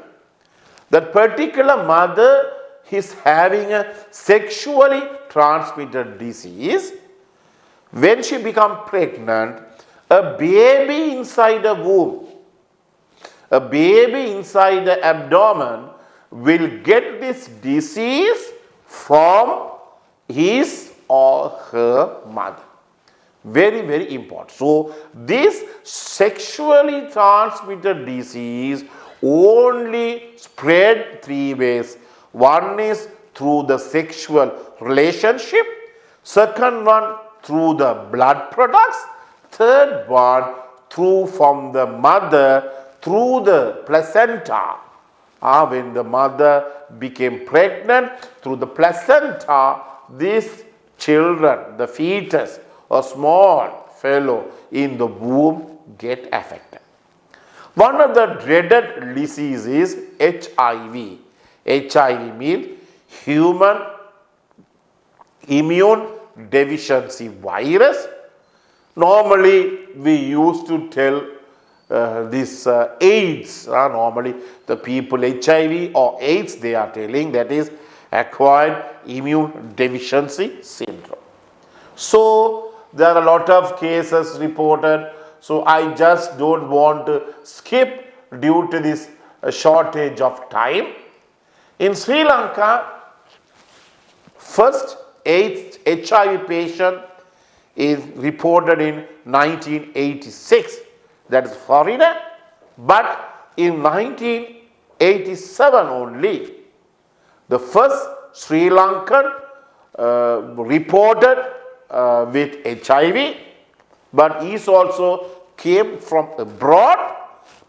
that particular mother is having a sexually transmitted disease. When she become pregnant, a baby inside the womb, a baby inside the abdomen will get this disease from his or her mother. Very, very important. So, this sexually transmitted disease only spread three ways. One is through the sexual relationship, second one through the blood products, third one through from the mother through the placenta. When the mother became pregnant through the placenta, these children, the fetus or small fellow in the womb get affected. One of the dreaded diseases is HIV. HIV means human immune deficiency virus. Normally we used to tell this AIDS. Normally the people HIV or AIDS, they are telling that is acquired immune deficiency syndrome. So there are a lot of cases reported. So I just don't want to skip due to this shortage of time. In Sri Lanka, first HIV patient is reported in 1986. That is foreigner. But in 1987 only, the first Sri Lankan reported with HIV, but he also came from abroad.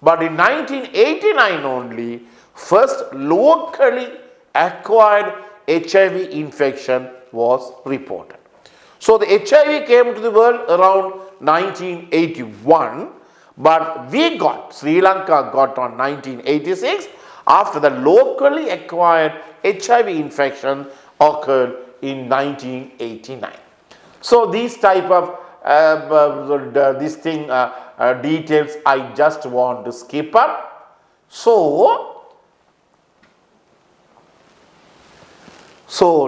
But in 1989 only, first locally acquired HIV infection was reported. So the HIV came to the world around 1981, but Sri Lanka got on 1986 after the locally acquired HIV infection occurred in 1989. So these type of details I just want to skip up. So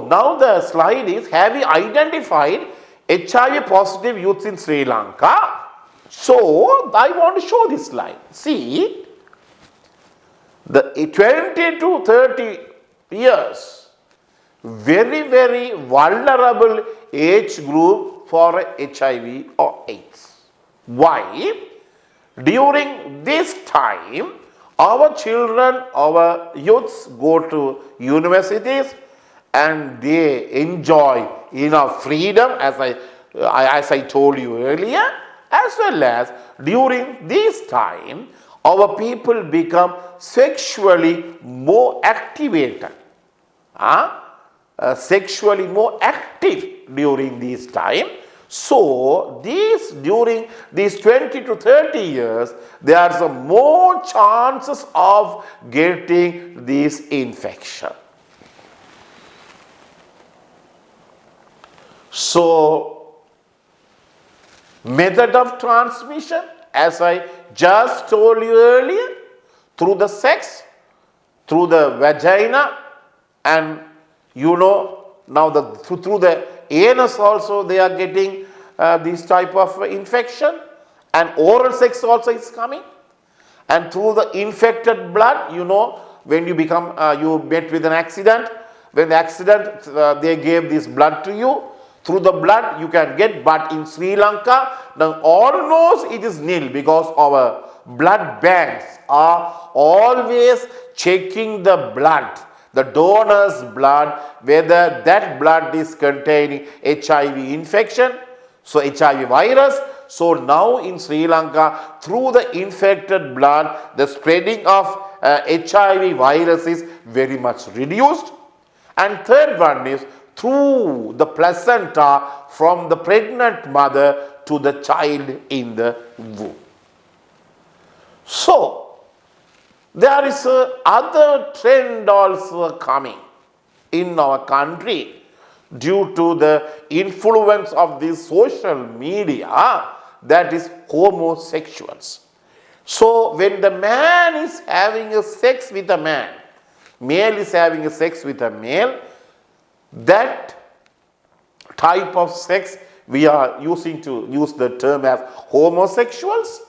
now the slide is, have we identified HIV positive youths in Sri Lanka? So I want to show this slide. See, the 20 to 30 years, very, very vulnerable age group for HIV or AIDS. Why? During this time, our children, our youths go to universities and they enjoy enough freedom, as I told you earlier, as well as during this time, our people become sexually more activated. Sexually more active during this time. So during these 20 to 30 years, there are some more chances of getting this infection. So method of transmission, as I just told you earlier, through the sex, through the vagina, and now through the anus also they are getting this type of infection, and oral sex also is coming, and through the infected blood, when you you met with an accident, when the accident they gave this blood to you, through the blood you can get. But in Sri Lanka, now almost it is nil, because our blood banks are always checking the blood, the donor's blood, whether that blood is containing HIV infection, so HIV virus. So now in Sri Lanka, through the infected blood, the spreading of HIV virus is very much reduced. And third one is through the placenta from the pregnant mother to the child in the womb. So there is other trend also coming in our country due to the influence of this social media, that is homosexuals. So when the man is having a sex with a man, male is having a sex with a male, that type of sex we are using to use the term as homosexuals,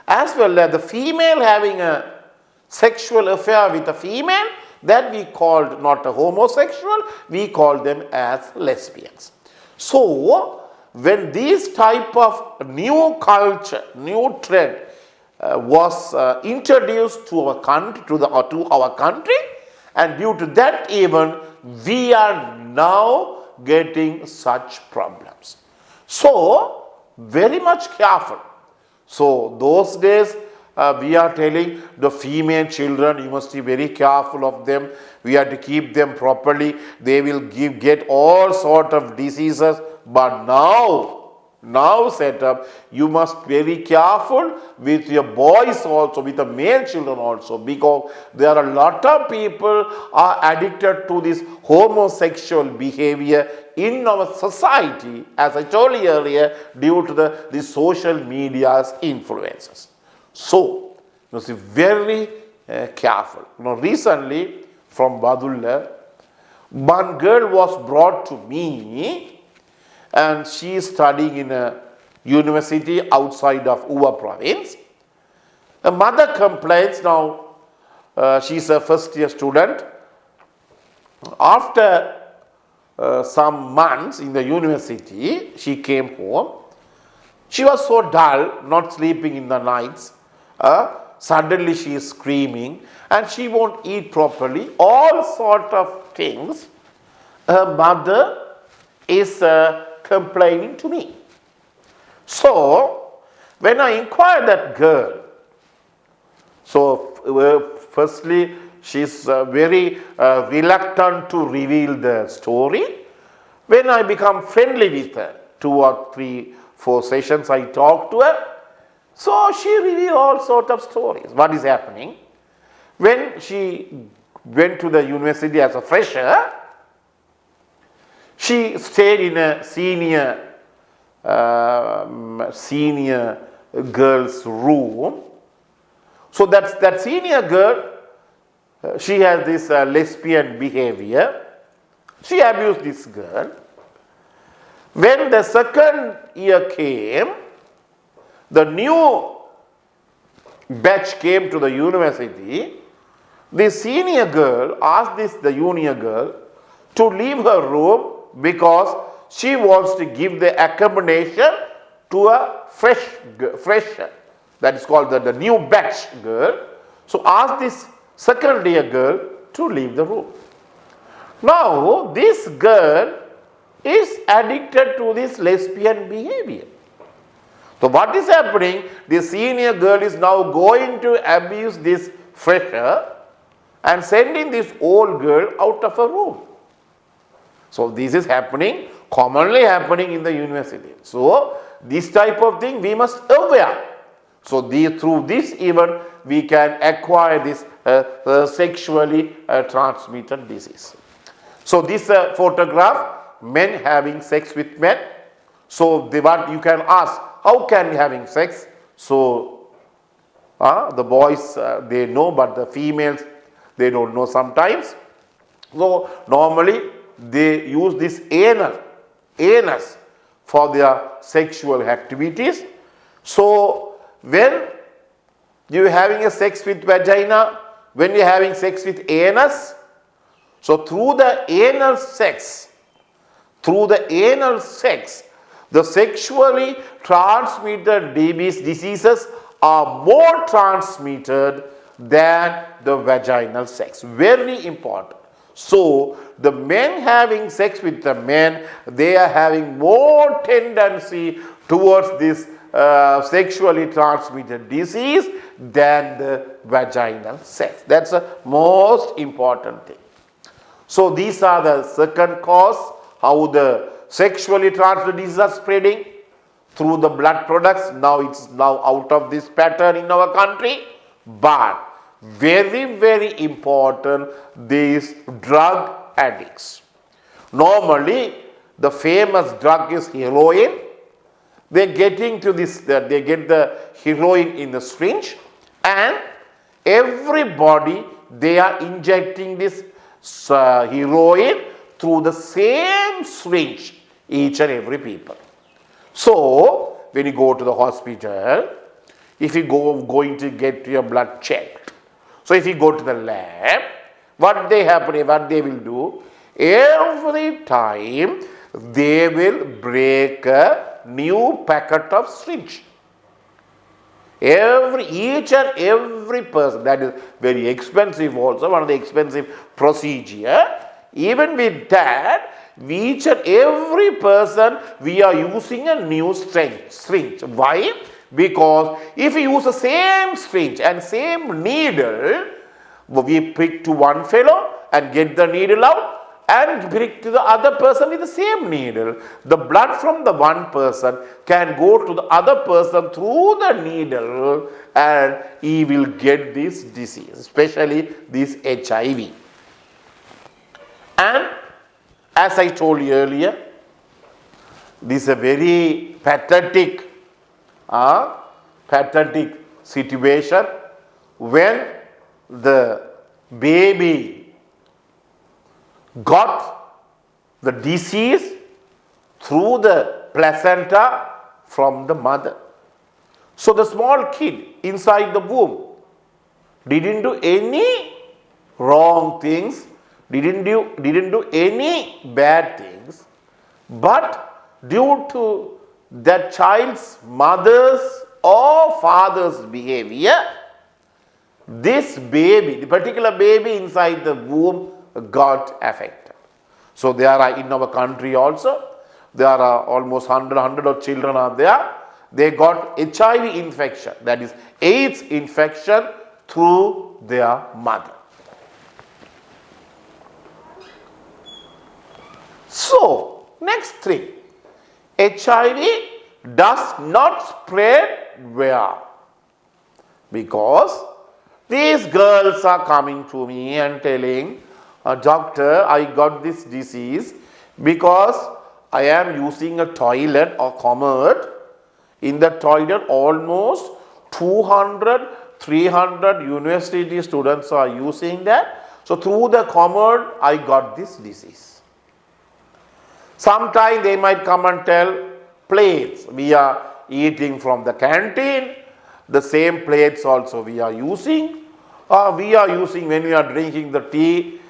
as well as the female having a sexual affair with a female, that we called not a homosexual, we call them as lesbians. So when this type of new culture, new trend was introduced to our country, to our country, and due to that even we are now getting such problems. So very much careful. So those days we are telling the female children, you must be very careful of them. We have to keep them properly. They will get all sort of diseases. But now set up, you must be very careful with your boys also, with the male children also, because there are a lot of people are addicted to this homosexual behavior in our society, as I told you earlier, due to the social media's influences. So, you must be very careful. Recently from Badulla, one girl was brought to me, and she is studying in a university outside of Uva province. The mother complains now, she is a first year student. After some months in the university, she came home. She was so dull, not sleeping in the nights. Suddenly she is screaming and she won't eat properly. All sort of things. Her mother is complaining to me. So, when I inquired that girl, so firstly, she is very reluctant to reveal the story. When I become friendly with her, 2 or 3, 4 sessions I talked to her, so she revealed all sorts of stories. What is happening? When she went to the university as a fresher, she stayed in a senior girl's room. So that senior girl, she has this lesbian behavior. She abused this girl. When the second year came, the new batch came to the university. The senior girl asked the junior girl to leave her room because she wants to give the accommodation to a fresher. That is called the new batch girl. So ask this second year girl to leave the room. Now this girl is addicted to this lesbian behavior. So what is happening? The senior girl is now going to abuse this fresher and sending this old girl out of her room. So this is happening, commonly happening in the university. So this type of thing we must aware. So through this even we can acquire this sexually transmitted disease. So this photograph, men having sex with men. So what you can ask, how can we having sex? So the boys they know, but the females they don't know sometimes. So normally they use this anus for their sexual activities. So when you are having a sex with vagina, when you are having sex with anus, so through the anal sex, the sexually transmitted diseases are more transmitted than the vaginal sex. Very important. So the men having sex with the men, they are having more tendency towards this sexually transmitted disease than the vaginal sex. That's the most important thing. So these are the second cause, how the sexually transmitted diseases are spreading through the blood products. Now it's now out of this pattern in our country. But very, very important, these drug addicts. Normally, the famous drug is heroin. They get the heroin in the syringe, and everybody they are injecting this heroin through the same syringe, each and every people. So when you go to the hospital, if you going to get your blood checked, so if you go to the lab, what they will do, every time they will break a new packet of syringe. Each and every person, that is very expensive also, one of the expensive procedure. Even with that, each and every person, we are using a new syringe. Why? Because if we use the same syringe and same needle, we prick to one fellow and get the needle out, and prick to the other person with the same needle. The blood from the one person can go to the other person through the needle, and he will get this disease, especially this HIV. And as I told you earlier, this is a very pathetic situation when the baby got the disease through the placenta from the mother. So the small kid inside the womb didn't do any wrong things, didn't do any bad things, but due to that child's mother's or father's behavior, this baby, the particular baby inside the womb, got affected. So there are in our country also, there are almost 100 of children are there. They got HIV infection, that is AIDS infection, through their mother. So next thing, HIV does not spread where? Because these girls are coming to me and telling, doctor, I got this disease because I am using a toilet or commode. In the toilet, almost 200, 300 university students are using that. So through the commode, I got this disease. Sometimes they might come and tell, plates we are eating from the canteen, the same plates also we are using. We are using when we are drinking the tea,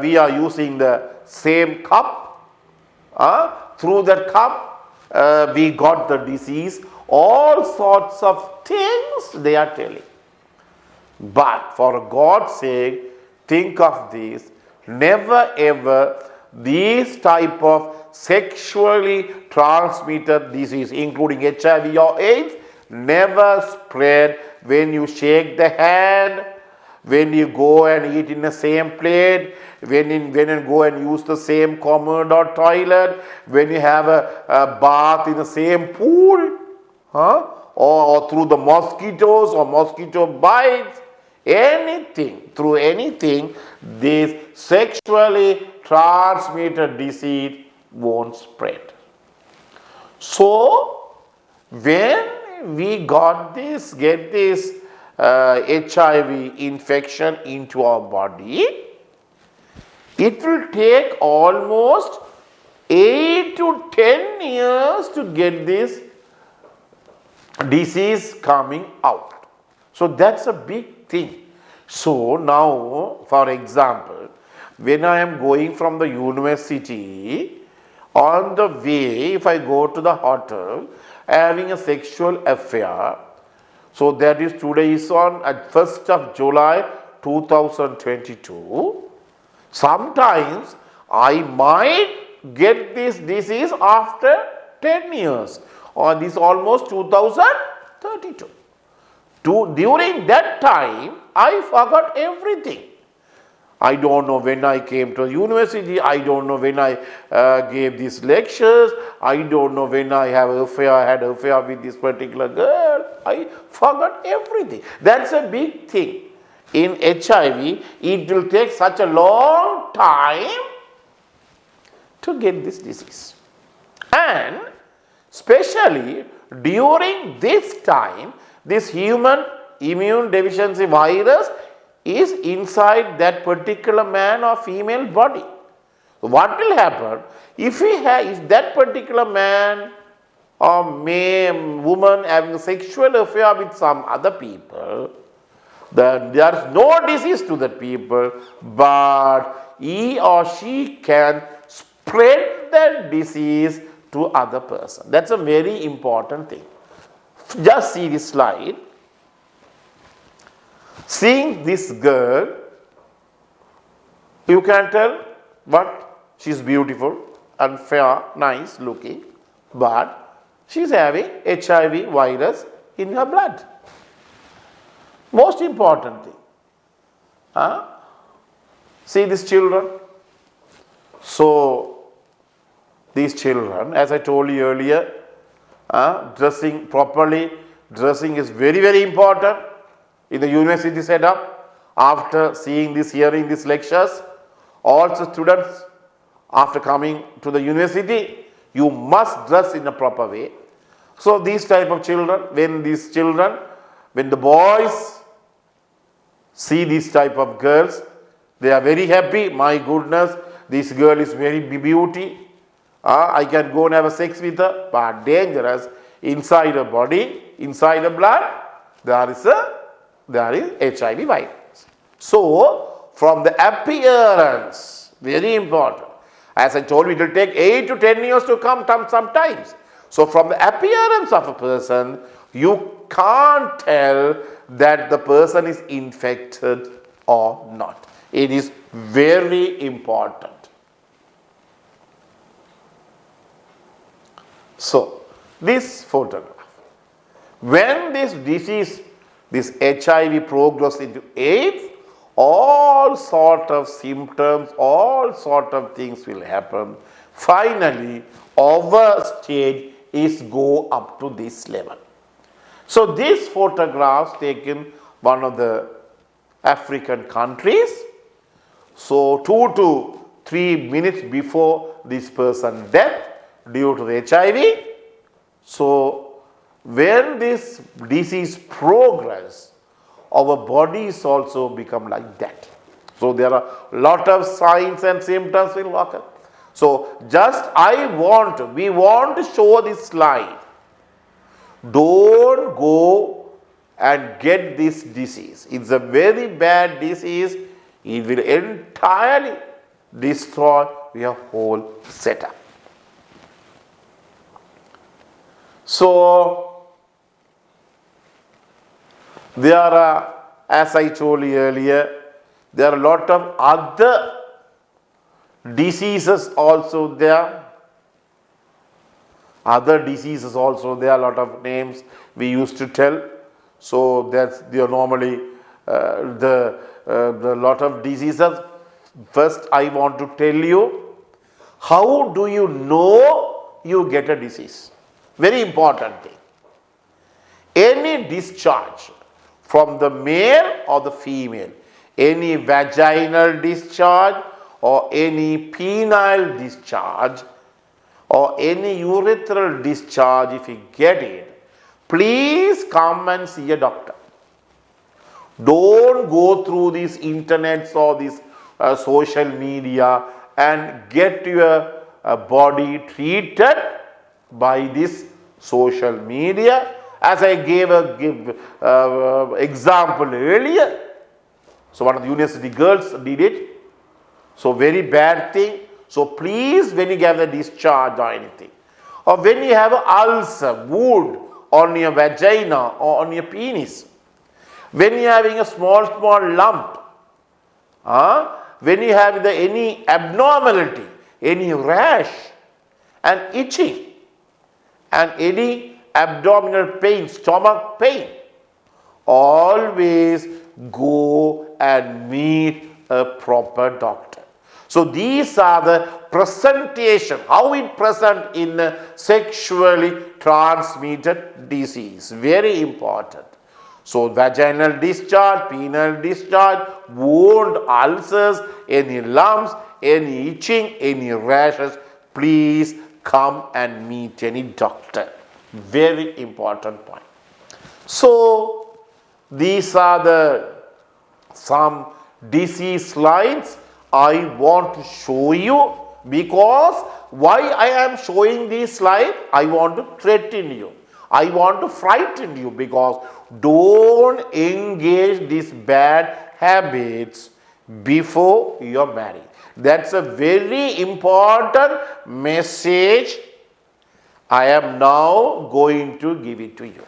we are using the same cup. Through that cup, we got the disease. All sorts of things they are telling. But for God's sake, think of this. Never ever these type of sexually transmitted disease, including HIV or AIDS, never spread when you shake the hand, when you go and eat in the same plate, when you go and use the same commode or toilet, when you have a bath in the same pool, or through the mosquitoes or mosquito bites, anything, through anything, this sexually transmitted disease won't spread. So, when we get this HIV infection into our body, it will take almost 8 to 10 years to get this disease coming out. So that's a big thing. So now, for example, when I am going from the university, on the way, if I go to the hotel, having a sexual affair, so that is today is on at 1st of July 2022. Sometimes I might get this disease after 10 years, or this almost 2032. During that time, I forgot everything. I don't know when I came to university, I don't know when I gave these lectures, I don't know when I had an affair with this particular girl. I forgot everything. That's a big thing. In HIV, it will take such a long time to get this disease. And especially during this time, this human immune deficiency virus is inside that particular man or female body. So what will happen if that particular man or woman having a sexual affair with some other people, there is no disease to that people, but he or she can spread the disease to other person. That's a very important thing. Just see this slide. Seeing this girl, you can tell what she's beautiful and fair, nice looking, but she's having HIV virus in her blood. Most important thing. See these children. So these children, as I told you earlier, dressing properly, dressing is very, very important in the university setup. After seeing this, hearing these lectures, also students, after coming to the university, you must dress in a proper way. So these type of children, when the boys see these type of girls, they are very happy. My goodness, this girl is very beauty. I can go and have a sex with her, but dangerous. Inside her body, inside her blood, there is HIV virus. So, from the appearance, very important. As I told you, it will take 8 to 10 years to come sometimes. So, from the appearance of a person, you can't tell that the person is infected or not. It is very important. So, this photograph. When this disease, this HIV progresses into AIDS, all sort of symptoms, all sort of things will happen. Finally, our stage is go up to this level. So, this photographs taken one of the African countries. So, 2 to 3 minutes before this person's death due to the HIV. So, when this disease progress, our bodies also become like that. So, there are lot of signs and symptoms will occur. So, we want to show this slide. Don't go and get this disease. It's a very bad disease. It will entirely destroy your whole setup. So, there are, as I told you earlier, there are a lot of other diseases also there. Other diseases also there, a lot of names we used to tell. So, that's normally the lot of diseases. First, I want to tell you, how do you know you get a disease? Very important thing. Any discharge from the male or the female, any vaginal discharge or any penile discharge or any urethral discharge, if you get it, please come and see a doctor. Don't go through these internets or this social media and get your body treated by this social media. As I gave example earlier, so one of the university girls did it. So very bad thing. So please, when you have a discharge or anything, or when you have an ulcer, wound on your vagina or on your penis, when you are having a small lump, when you have any abnormality, any rash and itching and any abdominal pain, stomach pain, always go and meet a proper doctor. So these are the presentation, how it present in a sexually transmitted disease. Very important. So vaginal discharge, penile discharge, wound, ulcers, any lumps, any itching, any rashes, please come and meet any doctor. Very important point. So these are some disease slides I want to show you, because why I am showing this slide, I want to threaten you. I want to frighten you, because don't engage these bad habits before you are married. That's a very important message. I am now going to give it to you.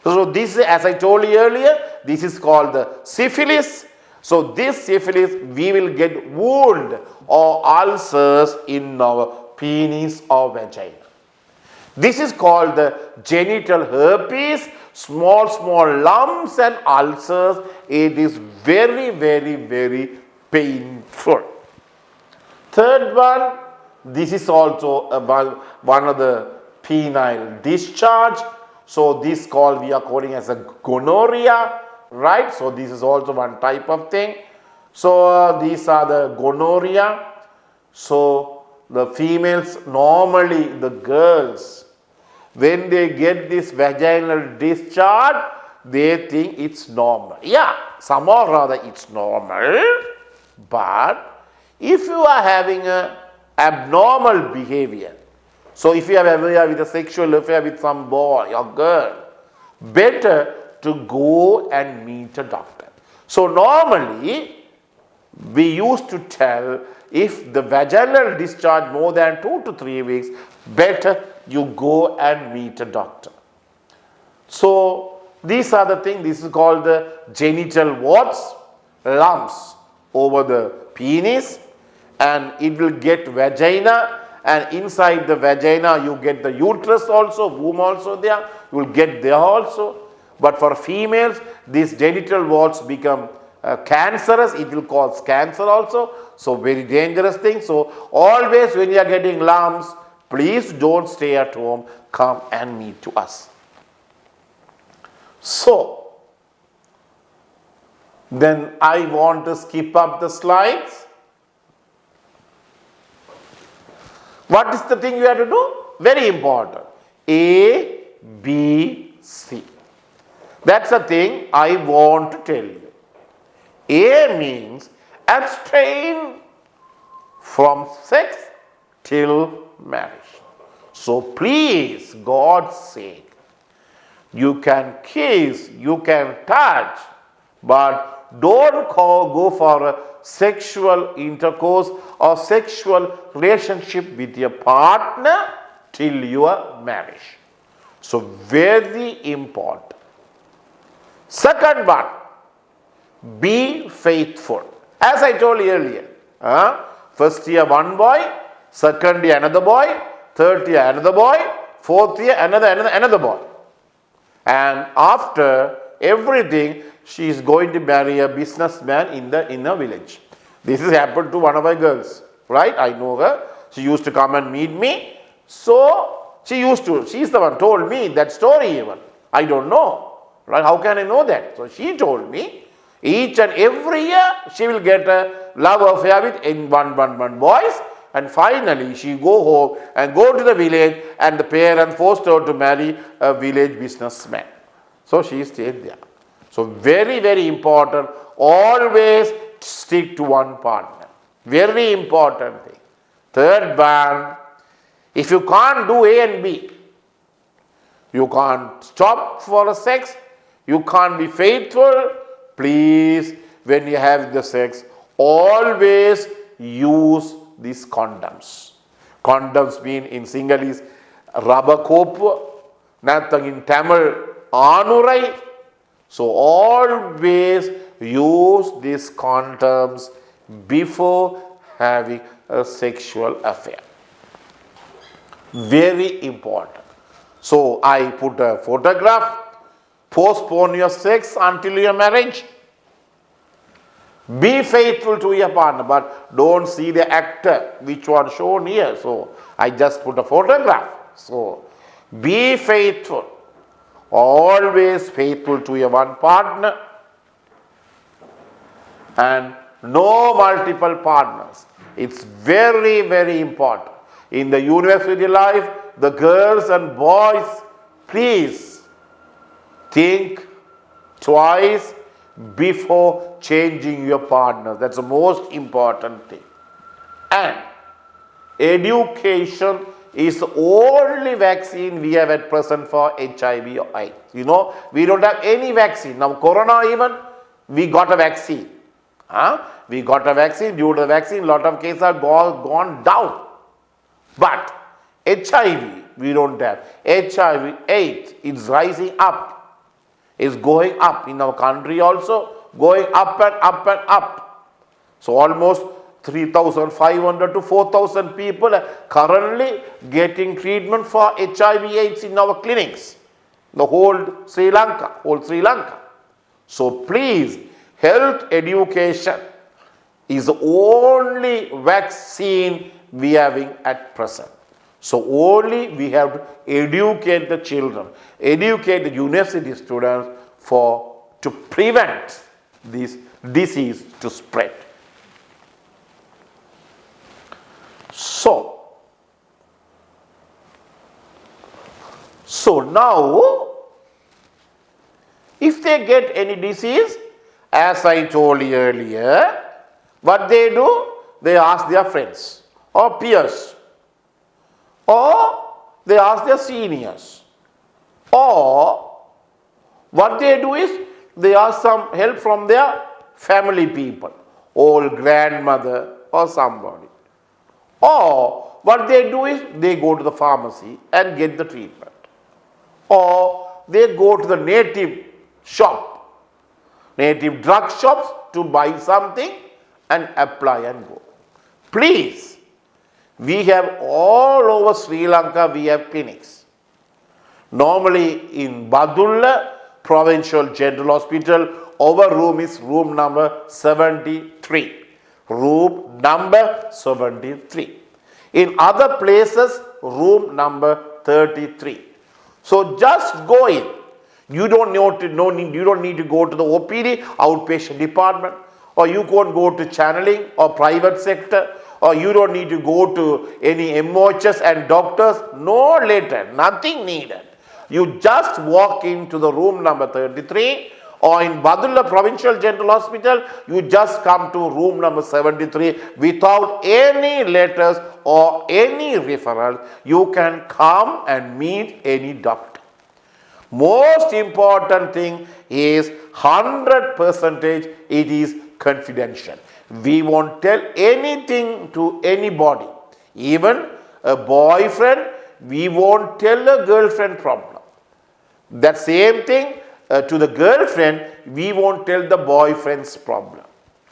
So this, as I told you earlier, this is called the syphilis. So this syphilis, we will get wound or ulcers in our penis or vagina. This is called the genital herpes, small lumps and ulcers. It is very, very, very painful. Third one, this is also one of the penile discharge. So this we are calling as a gonorrhea, right? So this is also one type of thing. So these are the gonorrhea. So the females, normally the girls, when they get this vaginal discharge, they think it's normal. Yeah, somehow or other it's normal. But if you are having a abnormal behavior, so if you have ever with a sexual affair with some boy or girl, better to go and meet a doctor. So normally we used to tell, if the vaginal discharge more than 2 to 3 weeks, better you go and meet a doctor. So these are the things. This is called the genital warts, lumps over the penis, and it will get vagina, and inside the vagina you get the uterus also, womb also there, you will get there also. But for females, these genital warts become cancerous, it will cause cancer also. So very dangerous thing. So always when you are getting lumps, please don't stay at home, come and meet to us. So then I want to skip up the slides. What is the thing you have to do? Very important. A, B, C. That's the thing I want to tell you. A means abstain from sex till marriage. So please, God's sake, you can kiss, you can touch, but don't go for a sexual intercourse or sexual relationship with your partner till your marriage. So very important. Second one, be faithful. As I told you earlier, first year one boy, second year another boy, third year another boy, fourth year another boy. And after everything, she is going to marry a businessman in a village. This has happened to one of my girls, right? I know her. She used to come and meet me. So she's the one told me that story even. I don't know. Right? How can I know that? So she told me, each and every year she will get a love affair with one boys, and finally she go home and go to the village, and the parents forced her to marry a village businessman. So she stayed there. So very, very important, always stick to one partner. Very important thing. Third one, if you can't do A and B, you can't stop for a sex, you can't be faithful, please, when you have the sex, always use these condoms. Condoms mean in Sinhalese rubber kopu, nathang in Tamil anurai. So always use these condoms before having a sexual affair. Very important. So I put a photograph. Postpone your sex until your marriage. Be faithful to your partner, but don't see the actor which was shown here. So I just put a photograph. So be faithful. Always faithful to your one partner. And no multiple partners. It's very, very important. In the university life, the girls and boys, please think twice before changing your partner. That's the most important thing. And education is the only vaccine we have at present for HIV or AIDS. You know, we don't have any vaccine. Now, Corona even, we got a vaccine. We got a vaccine, due to the vaccine, lot of cases are gone down. But HIV, we don't have. HIV, AIDS is rising up, is going up in our country also, going up and up and up. So almost 3,500 to 4,000 people are currently getting treatment for HIV AIDS in our clinics. The whole Sri Lanka. So please, health education is the only vaccine we are having at present. So only we have to educate the children, educate the university students to prevent this disease to spread. So now, if they get any disease, as I told you earlier, what they do? They ask their friends or peers, or they ask their seniors, or what they do is they ask some help from their family people, old grandmother or somebody. Or what they do is they go to the pharmacy and get the treatment. Or they go to the native drug shops to buy something and apply and go. Please, we have all over Sri Lanka, we have clinics. Normally in Badulla, Provincial General Hospital, our room is room number 73. Room number 73. In other places, room number 33. So just go in. You don't need to go to the OPD, outpatient department, or you can't go to channeling or private sector, or you don't need to go to any MOHs and doctors. No letter, nothing needed. You just walk into the room number 33, or in Badulla Provincial General Hospital, you just come to room number 73 without any letters or any referral. You can come and meet any doctor. Most important thing is 100% it is confidential. We won't tell anything to anybody. Even a boyfriend, we won't tell a girlfriend problem. That same thing to the girlfriend, we won't tell the boyfriend's problem.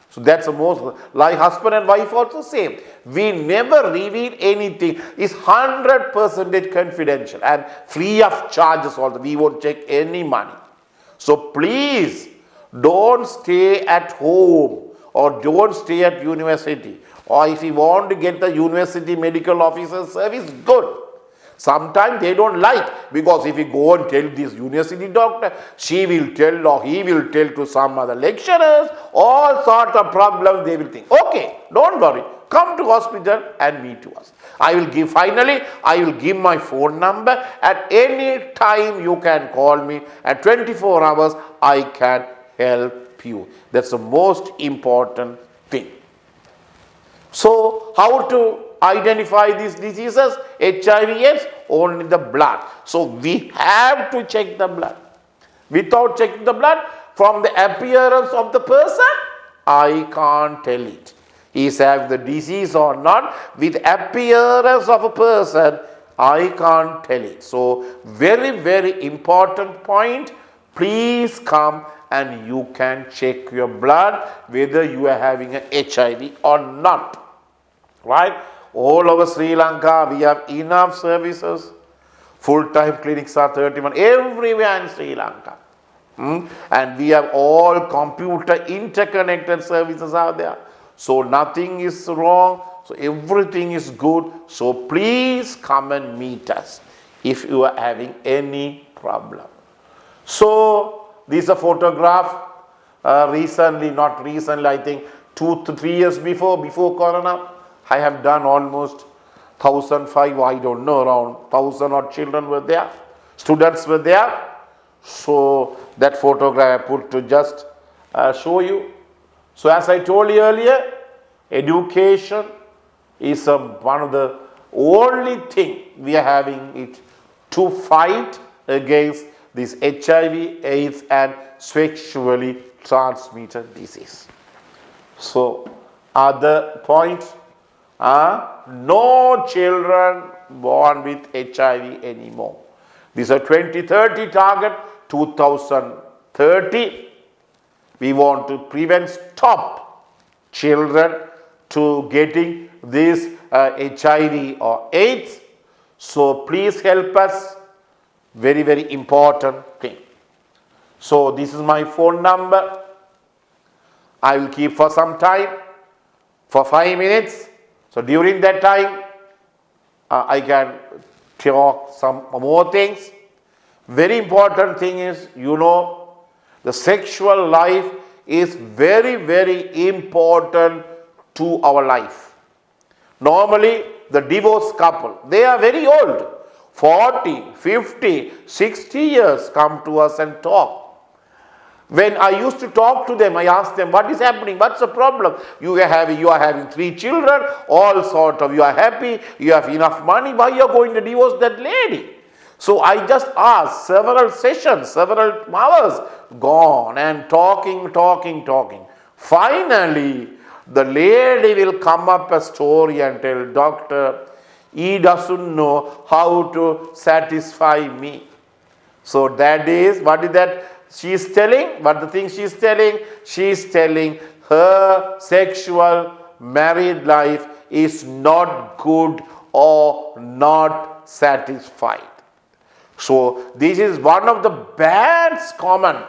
So that's the most, like husband and wife also same. We never reveal anything. It's 100% confidential and free of charges also. We won't take any money. So please don't stay at home or don't stay at university. Or if you want to get the university medical officer service, good. Sometimes they don't like, because if you go and tell this university doctor, she will tell or he will tell to some other lecturers, all sorts of problems they will think. Okay, don't worry, come to hospital and meet to us. I will give my phone number. At any time you can call me. At 24 hours I can help you. That's the most important thing. So how to identify these diseases? HIV/AIDS, only the blood. So we have to check the blood. Without checking the blood, from the appearance of the person, I can't tell it. Is have the disease or not? With appearance of a person, I can't tell it. So very, very important point. Please come and you can check your blood whether you are having an HIV or not. Right? All over Sri Lanka, we have enough services. Full-time clinics are 31 everywhere in Sri Lanka. And we have all computer interconnected services are there. So nothing is wrong. So everything is good. So please come and meet us if you are having any problem. So this is a photograph recently, not recently, I think 2 to 3 years before Corona. I have done almost 1,005, I don't know, around 1,000 odd children were there, students were there. So that photograph I put to just show you. So as I told you earlier, education is one of the only thing we are having it to fight against this HIV, AIDS and sexually transmitted disease. So, other points are no children born with HIV anymore. This is a 2030 target, 2030. We want to stop children to getting this HIV or AIDS. So please help us. Very, very important thing. So this is my phone number. I will keep for some time, for 5 minutes. So during that time, I can talk some more things. Very important thing is, the sexual life is very, very important to our life. Normally, the divorced couple, they are very old, 40, 50, 60 years, come to us and talk. When I used to talk to them, I asked them, what is happening? What's the problem? You are having 3 children, all sort of, you are happy, you have enough money, why you are going to divorce that lady? So I just asked, several sessions, several hours gone and talking. Finally, the lady will come up a story and tell, doctor, he doesn't know how to satisfy me. So that is, what is that she is telling? What the thing she is telling? She is telling her sexual married life is not good or not satisfied. So this is one of the bad comment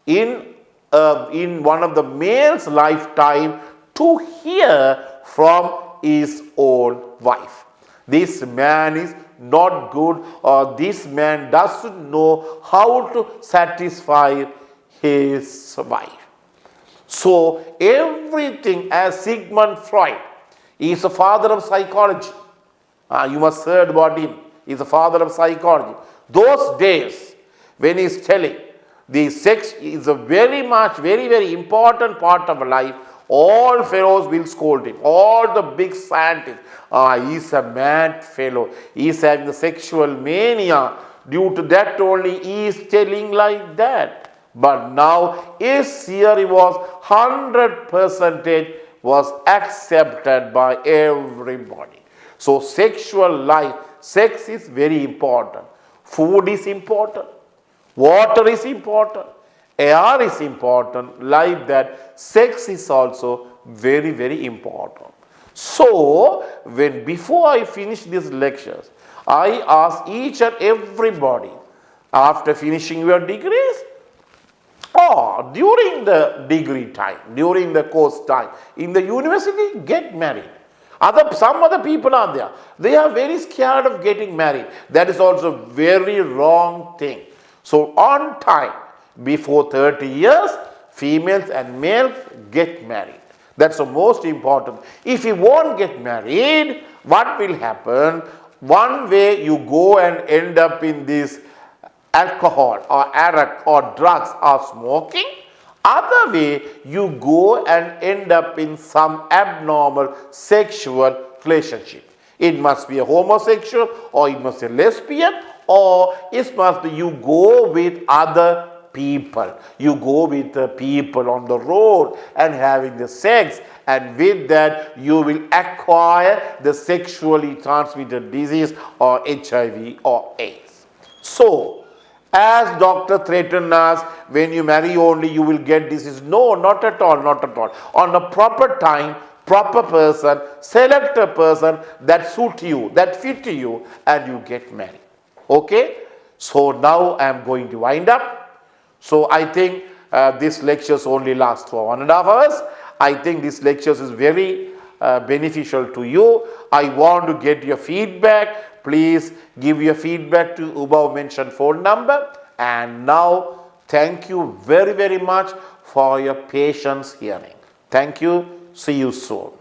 in one of the male's lifetime to hear from his own wife. This man is not good, or this man doesn't know how to satisfy his wife. So everything, as Sigmund Freud, he is the father of psychology. You must heard about him. He is the father of psychology. Those days when he is telling the sex is a very, very important part of life, all fellows will scold him. All the big scientists, he is a mad fellow. He is having the sexual mania. Due to that only he is telling like that. But now his theory was 100% was accepted by everybody. So sexual life, sex is very important. Food is important. Water is important. Air is important. Like that, sex is also very, very important. So, before I finish these lectures, I ask each and everybody, after finishing your degrees, or during the degree time, during the course time, in the university, get married. Some other people are there. They are very scared of getting married. That is also very wrong thing. So on time, before 30 years, females and males get married. That's the most important. If you won't get married, what will happen? One way you go and end up in this alcohol or arak or drugs or smoking. Other way, you go and end up in some abnormal sexual relationship. It must be a homosexual, or it must be a lesbian, or it must be you go with other people. You go with the people on the road and having the sex, and with that you will acquire the sexually transmitted disease or HIV or AIDS. So, as doctor threatened us, when you marry only you will get disease. No, not at all, not at all. On a proper time, proper person, select a person that suit you, that fit you, and you get married. Okay? So now I am going to wind up. So I think this lectures only last for 1.5 hours. I think this lectures is very beneficial to you. I want to get your feedback. Please give your feedback to above mentioned phone number. And now, thank you very, very much for your patience hearing. Thank you. See you soon.